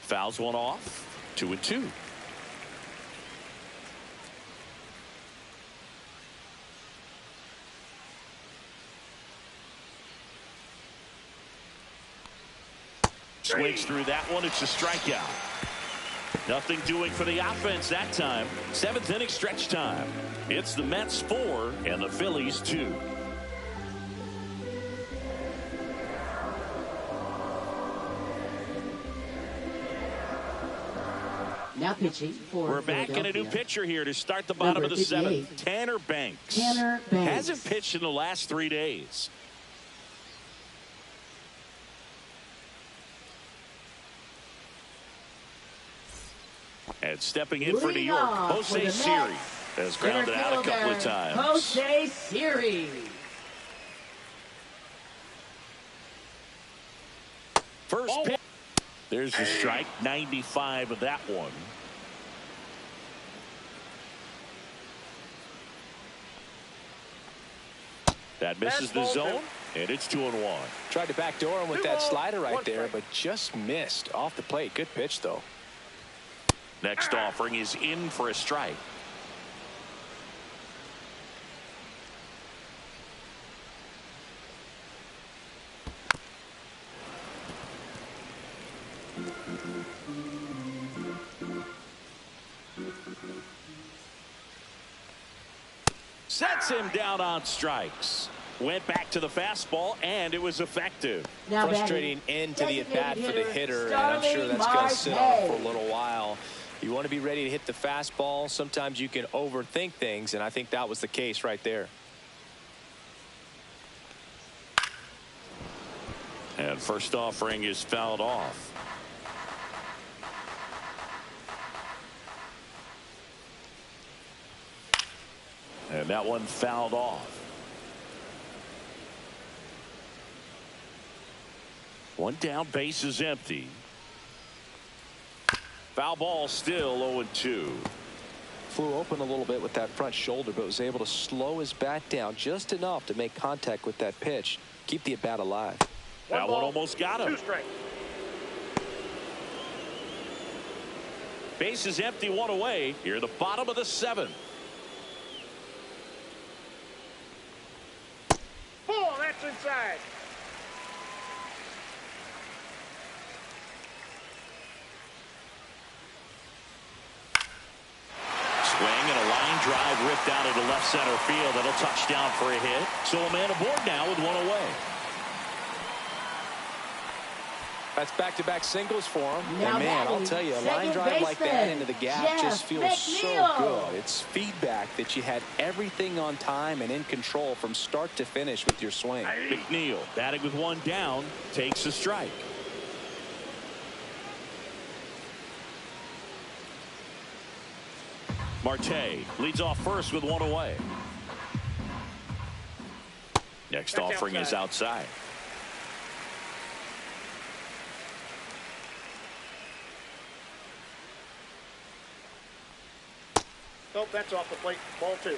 Fouls one off. 2-2. Swings through that one. It's a strikeout. Nothing doing for the offense that time. 7th inning stretch time. It's the Mets 4 and the Phillies 2. Now pitching for We're back in a new pitcher here to start the bottom of the 7th. Tanner Banks. Hasn't pitched in the last 3 days. And stepping in for New York, Jose Siri has grounded out a couple of times. Jose Siri. First pitch. There's the strike. 95 of that one. That misses the zone, and it's 2-1. Tried to backdoor him with that slider right there, but just missed off the plate. Good pitch, though. Next offering is in for a strike. Sets him down on strikes. Went back to the fastball, and it was effective. Now Frustrating batting, end to the at-bat for the hitter, and I'm Starling sure that's going to sit on him for a Marte. little while. You want to be ready to hit the fastball. Sometimes you can overthink things, and I think that was the case right there. And first offering is fouled off. And that one fouled off. One down, base is empty. Foul ball, still 0-2. Flew open a little bit with that front shoulder, but was able to slow his bat down just enough to make contact with that pitch. Keep the at-bat alive. That one almost got him. 2 strikes. Base is empty, 1 away. Here at the bottom of the 7th. Oh, that's inside. Swing and a line drive ripped out into left center field. That'll touch down for a hit. So a man aboard now with 1 away. That's back-to-back singles for him. Now And man, I'll batting, tell you, a line second drive like that baseman, into the gap Jeff just feels so McNeil. good. It's feedback that you had everything on time and in control from start to finish with your swing. McNeil batting with 1 down, takes a strike. Marte leads off first with 1 away. Next That's offering is outside. outside. Nope, that's off the plate. Ball 2.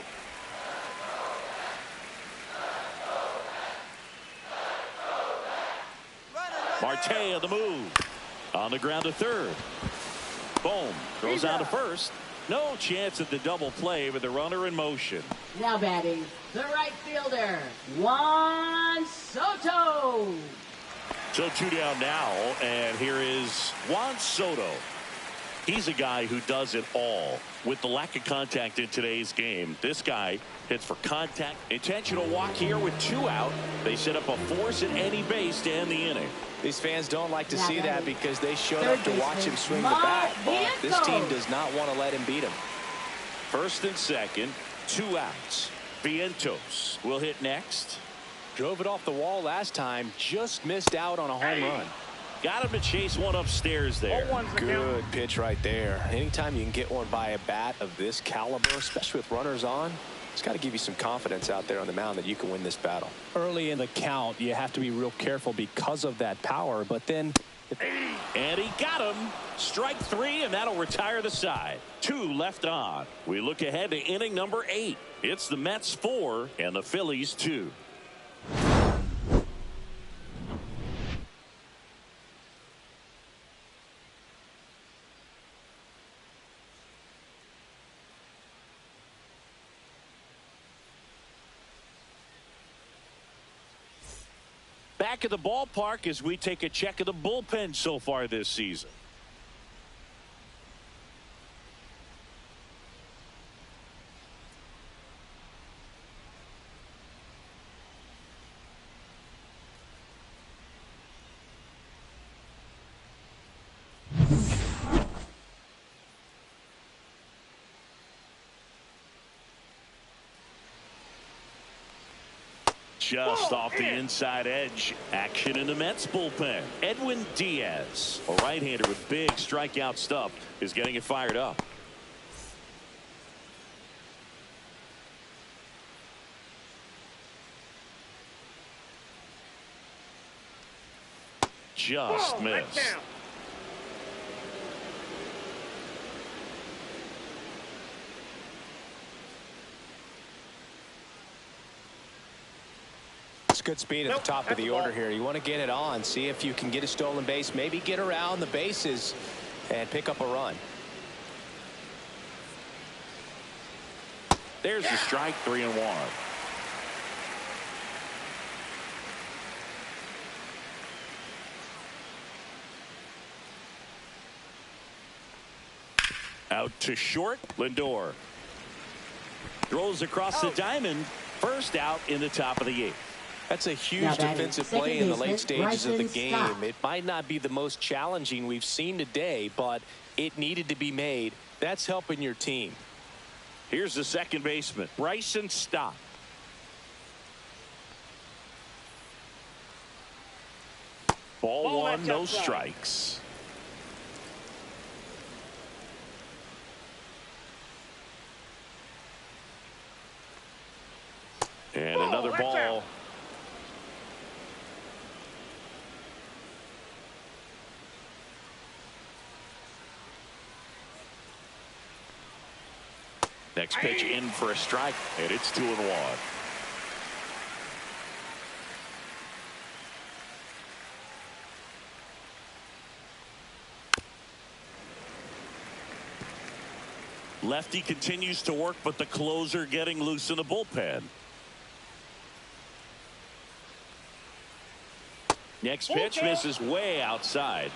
Marte on the move. On the ground to third. Boom. Goes on to first. No chance at the double play with the runner in motion. Now batting, the right fielder, Juan Soto. So 2 down now, and here is Juan Soto. He's a guy who does it all. With the lack of contact in today's game, this guy hits for contact. Intentional walk here with 2 out. They set up a force at any base to end the inning. These fans don't like to Now see that batting, because they showed third up to watch baseman, him swing the Mark bat, but this Bianco. team does not want to let him beat him. First and second, 2 outs. Vientos will hit next. Drove it off the wall last time, just missed out on a home run. Got him to chase one upstairs there. 0-1's the count. Good pitch right there. Anytime you can get one by a bat of this caliber, especially with runners on, it's got to give you some confidence out there on the mound that you can win this battle. Early in the count, you have to be real careful because of that power, but then And he got him. Strike 3, and that'll retire the side. 2 left on. We look ahead to inning number 8. It's the Mets 4 and the Phillies 2. Back at the ballpark as we take a check of the bullpen so far this season. Just off the inside edge. Action in the Mets bullpen. Edwin Diaz, a right-hander with big strikeout stuff, is getting it fired up. Just Ball, right missed. down. it's good speed at Nope, the top of that's the a ball. order here. You want to get it on, see if you can get a stolen base, maybe get around the bases and pick up a run. There's the strike, 3-1. Out to short. Lindor throws across the diamond. First out in the top of the 8th. That's a huge defensive play in the late stages of the game. It might not be the most challenging we've seen today, but it needed to be made. That's helping your team. Here's the second baseman, Bryson Stott. Ball one, no strikes. And another ball. Next pitch in for a strike, and it's 2-1. Lefty continues to work, but the closer getting loose in the bullpen. Next pitch misses way outside.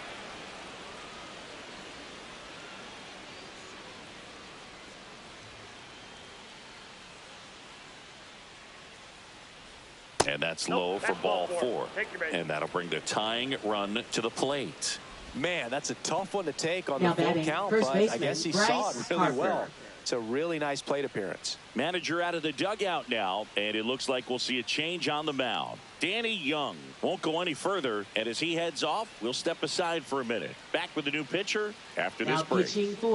And that's low for ball 4. And that'll bring the tying run to the plate. Man, that's a tough one to take on the full count, but I guess he saw it really well. It's a really nice plate appearance. Manager out of the dugout now, and it looks like we'll see a change on the mound. Danny Young won't go any further, and as he heads off, we'll step aside for a minute. Back with the new pitcher after this break.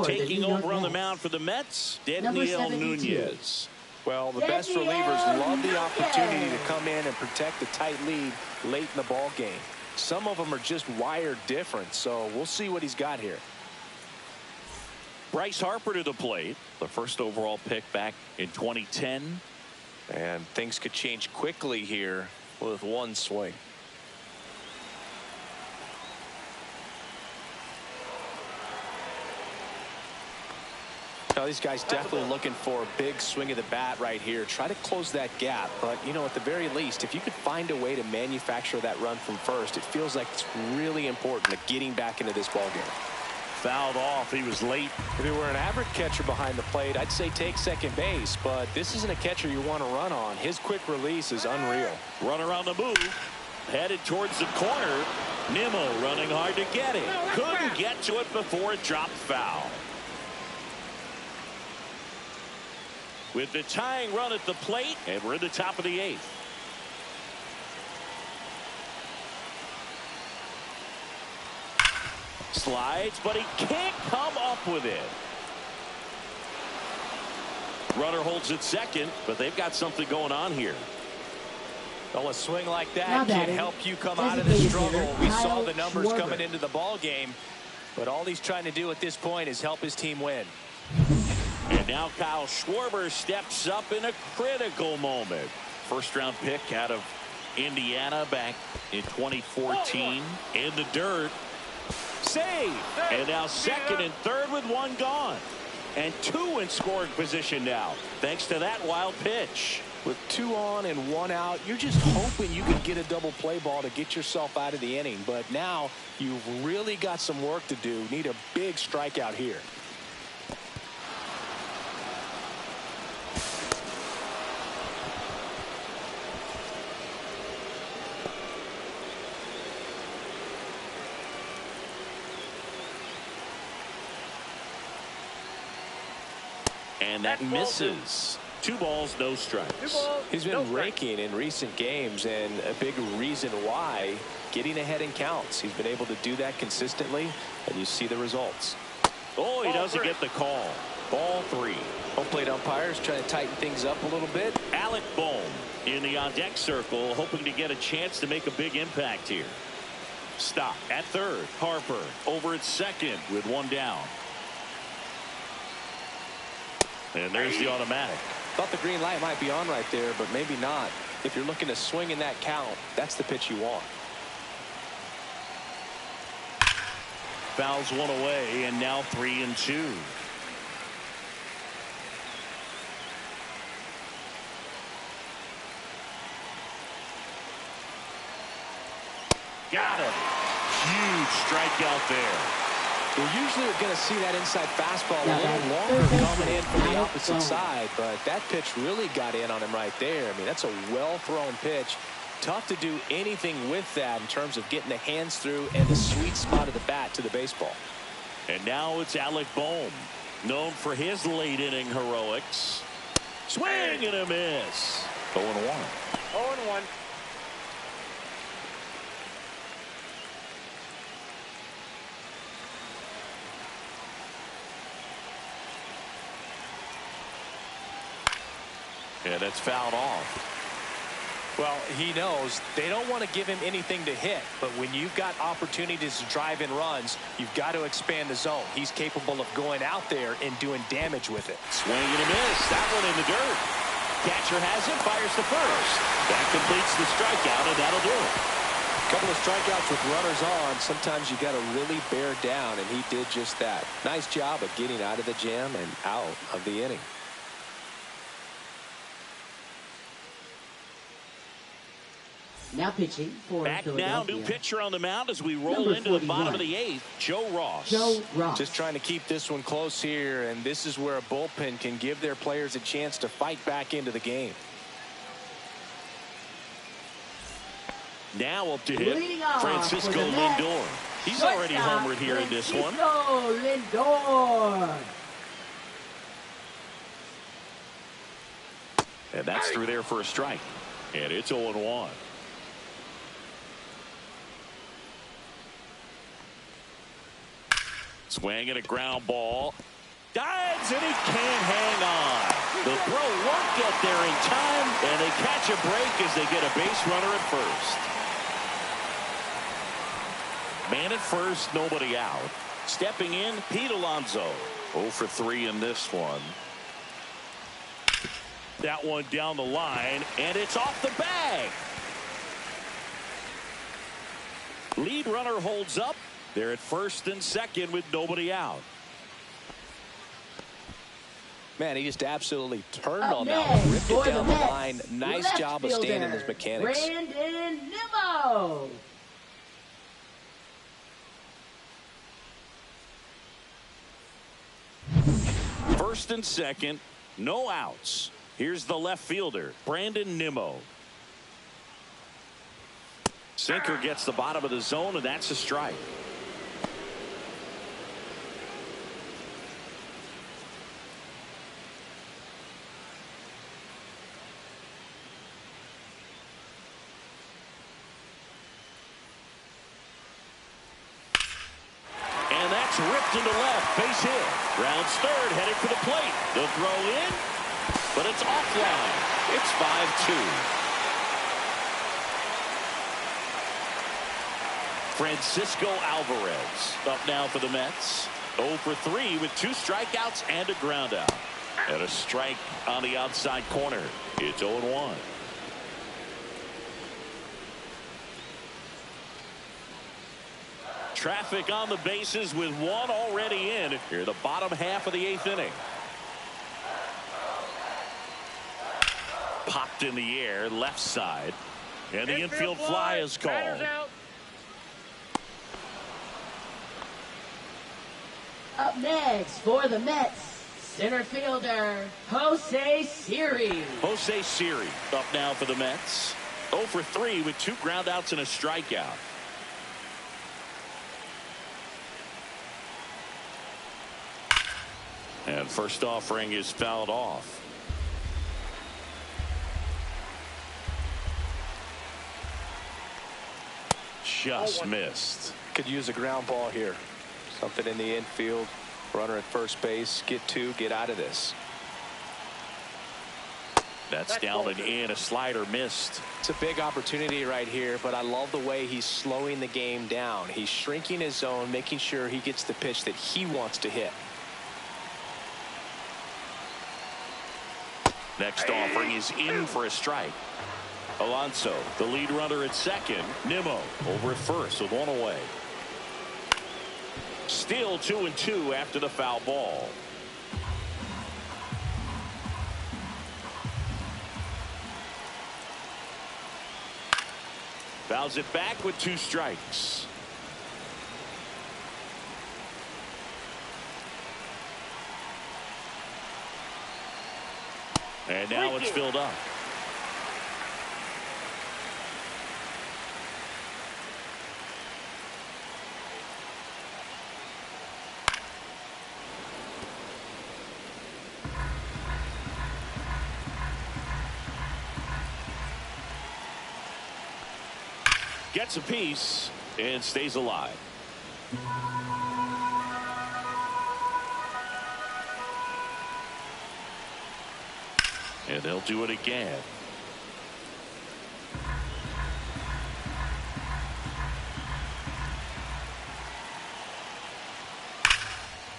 Taking over on the mound for the Mets, Daniel Nunez. Well, the best relievers love the opportunity to come in and protect a tight lead late in the ball game. Some of them are just wired different, so we'll see what he's got here. Bryce Harper to the plate, the first overall pick back in 2010. And things could change quickly here with one swing. Now, these guys definitely looking for a big swing of the bat right here. Try to close that gap. But, you know, at the very least, if you could find a way to manufacture that run from first, it feels like it's really important to getting back into this ball game. Fouled off. He was late. If you were an average catcher behind the plate, I'd say take second base. But this isn't a catcher you want to run on. His quick release is unreal. Run around the move. Headed towards the corner. Nimmo running hard to get it. Couldn't get to it before it dropped foul. With the tying run at the plate, and we're in the top of the 8th. Slides, but he can't come up with it. Runner holds it second, but they've got something going on here. Well, a swing like that can help you come out of the struggle. We saw the numbers coming into the ball game, but all he's trying to do at this point is help his team win. And now Kyle Schwarber steps up in a critical moment. First-round pick out of Indiana back in 2014. In the dirt. Save. And now second and third with one gone. And 2 in scoring position now, thanks to that wild pitch. With 2 on and 1 out, you're just hoping you can get a double play ball to get yourself out of the inning. But now you've really got some work to do. Need a big strikeout here. And that misses. 2 balls, no strikes. He's been raking in recent games, and a big reason why, getting ahead in counts. He's been able to do that consistently, and you see the results. Oh, he doesn't get the call. Ball 3. Home plate umpires trying to tighten things up a little bit. Alec Bohm in the on-deck circle, hoping to get a chance to make a big impact here. Stop at third. Harper over at second with 1 down. And there's the automatic. Thought the green light might be on right there, but maybe not. If you're looking to swing in that count, that's the pitch you want. Fouls 1 away, and now 3-2. Got him. Huge strikeout there. Well, usually you're going to see that inside fastball a little Now, longer third coming in from the baseman, opposite Alex side, but that pitch really got in on him right there. I mean, that's a well-thrown pitch. Tough to do anything with that in terms of getting the hands through and the sweet spot of the bat to the baseball. And now it's Alec Bohm, known for his late-inning heroics. Swing and a miss. 0-1. 0-1. And it's fouled off. Well, he knows they don't want to give him anything to hit, but when you've got opportunities to drive in runs, you've got to expand the zone. He's capable of going out there and doing damage with it. Swing and a miss. That one in the dirt. Catcher has it, fires to first. That completes the strikeout, and that'll do it. A couple of strikeouts with runners on. Sometimes you got to really bear down, and he did just that. Nice job of getting out of the jam and out of the inning. Now pitching for Back now, Philadelphia. new pitcher on the mound as we roll Number into the bottom 41. of the eighth, Joe Ross. Joe Ross. Just trying to keep this one close here, and this is where a bullpen can give their players a chance to fight back into the game. Now up to hit, Leading off Francisco for the Mets, Lindor. He's already shortstop, homered here in this one. Francisco Lindor. And that's through there for a strike. And it's 0-1. Swing and a ground ball. Dives and he can't hang on. The throw won't get there in time, and they catch a break as they get a base runner at first. Man at first, nobody out. Stepping in, Pete Alonso. 0 for 3 in this one. That one down the line, and it's off the bag. Lead runner holds up. They're at first and second with nobody out. Man, he just absolutely turned Up on that next one. Ripped for it the down the Mets, line. Nice left job of staying in fielder, his mechanics. Brandon Nimmo. First and second, no outs. Here's the left fielder, Brandon Nimmo. Sinker gets the bottom of the zone, and that's a strike. And that's ripped into left, base hit. Rounds third, headed for the plate. They'll throw in, but it's offline. It's 5-2. Francisco Alvarez up now for the Mets. 0 for 3 with 2 strikeouts and a ground out. And a strike on the outside corner. It's 0-1. Traffic on the bases with one already in here, the bottom half of the 8th inning. Popped in the air, left side. And the infield fly is called. Up next for the Mets, center fielder, Jose Siri. Jose Siri up now for the Mets. 0 for 3 with 2 ground outs and a strikeout. And first offering is fouled off. Just missed. Could use a ground ball here. Something in the infield. Runner at first base. Get 2. Get out of this. That's down and in. A slider missed. It's a big opportunity right here, but I love the way he's slowing the game down. He's shrinking his zone, making sure he gets the pitch that he wants to hit. Next offering is in for a strike. Alonso, the lead runner at second. Nimmo over at first with 1 away. Still 2-2 after the foul ball. Fouls it back with 2 strikes. And now it's filled up. Gets a piece and stays alive. And they'll do it again.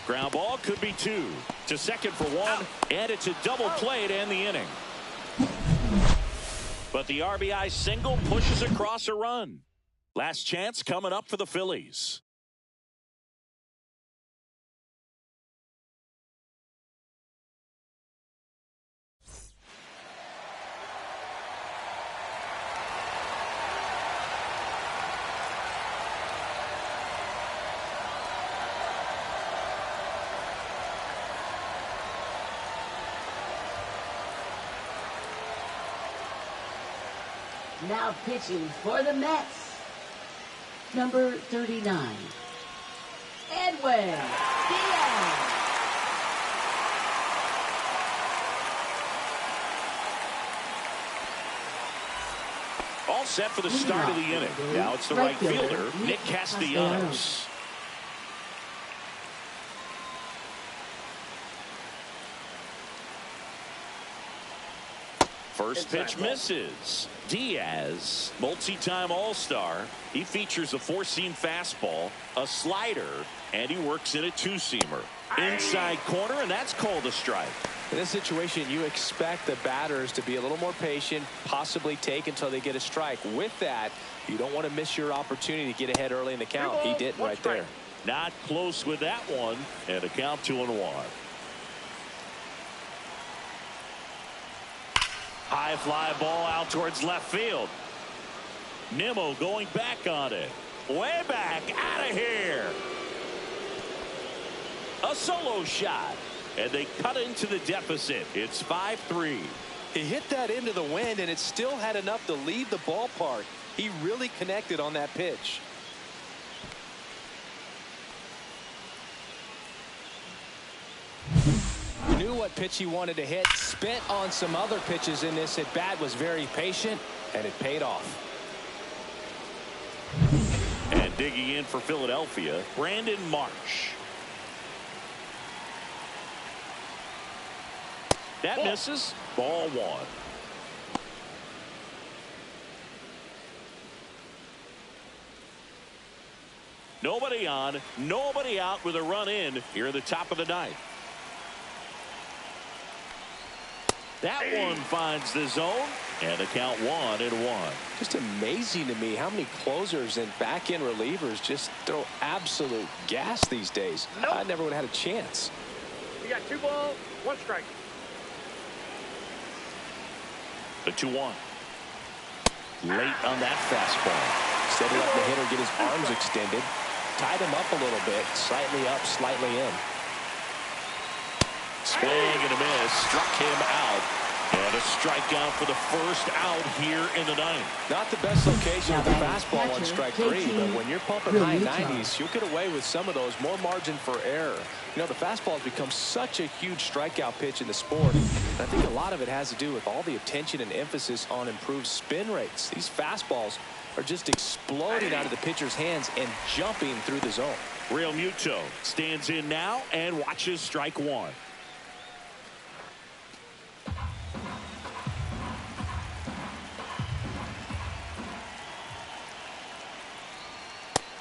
Ground ball could be 2 to second for 1, and it's a double play to end the inning. But the RBI single pushes across a run. Last chance coming up for the Phillies. Now pitching for the Mets, number 39, Edwin Diaz. All set for the start of the inning. Now it's the right fielder, Nick Castellanos. First pitch misses. Diaz, multi-time All-Star. He features a 4-seam fastball, a slider, and he works in a 2-seamer. Inside corner, and that's called a strike. In this situation, you expect the batters to be a little more patient, possibly take until they get a strike. With that, you don't want to miss your opportunity to get ahead early in the count. He didn't right there. Not close with that one, and a count 2-1. High fly ball out towards left field. Nimmo going back on it. Way back, out of here. A solo shot, and they cut into the deficit. It's 5-3. He hit that into the wind, and it still had enough to leave the ballpark. He really connected on that pitch. He knew what pitch he wanted to hit, spent on some other pitches in this at bat, was very patient, and it paid off. And digging in for Philadelphia, Brandon Marsh. That misses. Ball 1. Nobody on, nobody out with a run in here at the top of the ninth. That one finds the zone, and the count 1-1. Just amazing to me how many closers and back-end relievers just throw absolute gas these days. Nope. I never would have had a chance. You got 2 balls, 1 strike. The 2-1. Late on that fastball. Instead of letting the hitter get his arms extended, tied him up a little bit, slightly up, slightly in. Swing and a miss, struck him out, and a strikeout for the first out here in the ninth. Not the best location with the fastball on strike 3, but when you're pumping high 90s, you'll get away with some of those, more margin for error. You know, the fastball has become such a huge strikeout pitch in the sport, and I think a lot of it has to do with all the attention and emphasis on improved spin rates. These fastballs are just exploding out of the pitcher's hands and jumping through the zone. Real Muto stands in now and watches strike 1.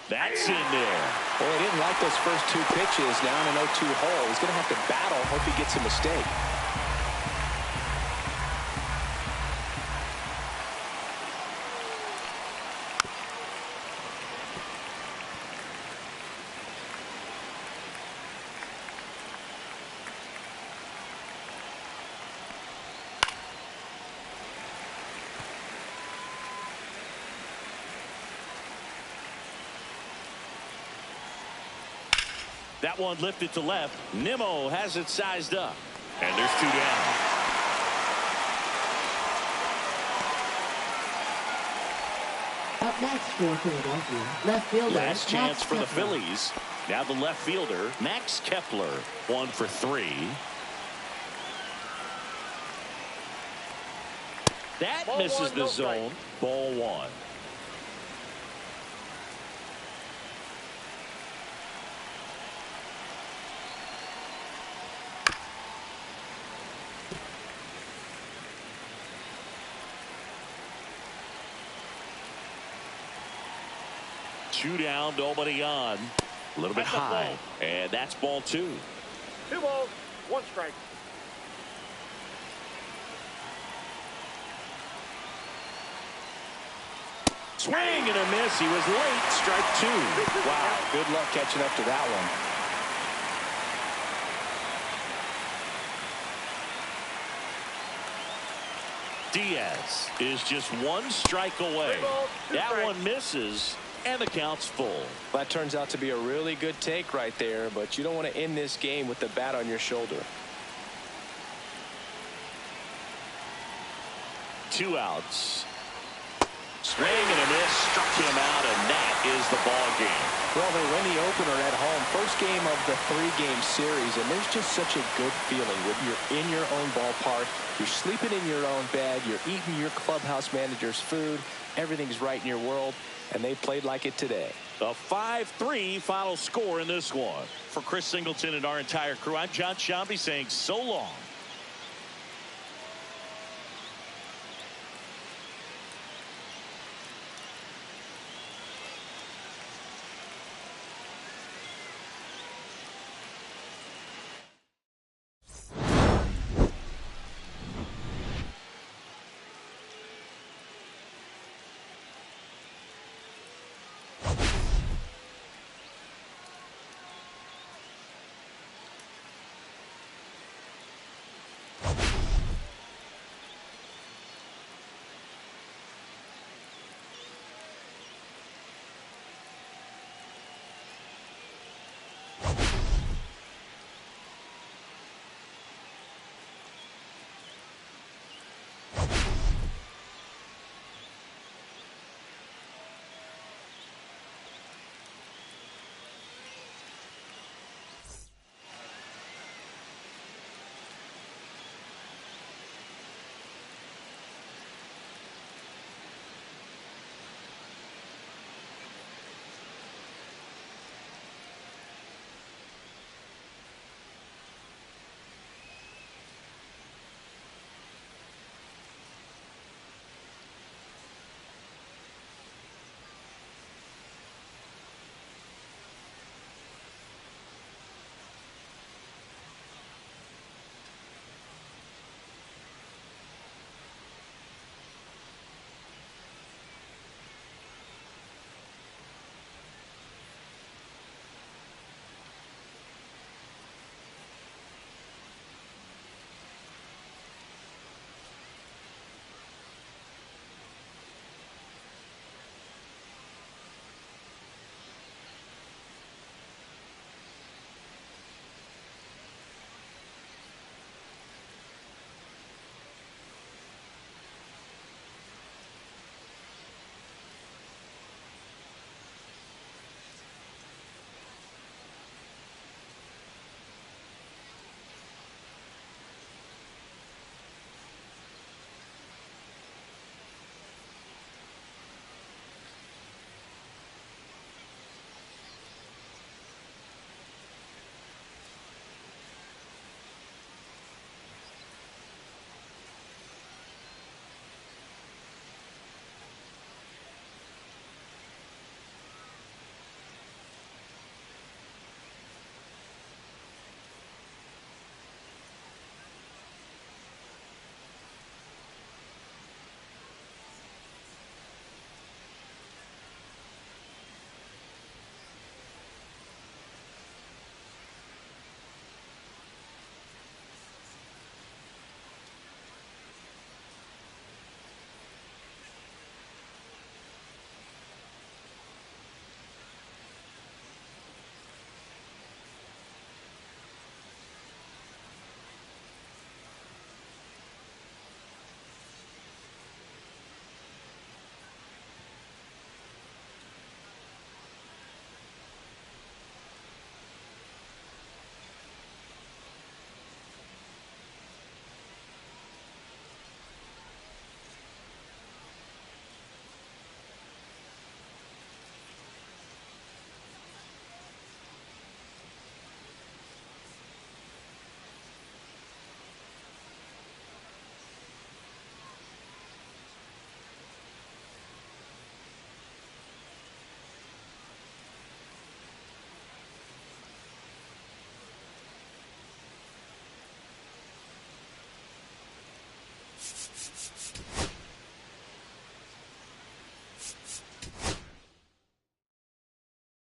That's in there. Well, he didn't like those first 2 pitches. Now in an 0-2 hole. He's going to have to battle. Hope he gets a mistake. That one lifted to left. Nimmo has it sized up. And there's 2 down. Next for Philadelphia, left fielder. Last chance Max for the Kepler. Phillies. Now the left fielder, Max Kepler, 1 for 3. That Ball misses one, the no strike. zone. Ball 1. Two down, nobody on. A little bit That's a high. ball. And that's ball 2. 2 balls, 1 strike. Swing and a miss. He was late. Strike 2. Wow, good luck catching up to that one. Diaz is just 1 strike away. 3 balls, 2 That strikes. one misses, and the count's full. That turns out to be a really good take right there, but you don't want to end this game with the bat on your shoulder. 2 outs. Swing and a miss. Struck him out, and that is the ball game. Well, they win the opener at home. First game of the 3-game series, and there's just such a good feeling when you're in your own ballpark. You're sleeping in your own bed. You're eating your clubhouse manager's food. Everything's right in your world, and they played like it today. A 5-3 final score in this one. For Chris Singleton and our entire crew, I'm John Shambi saying so long.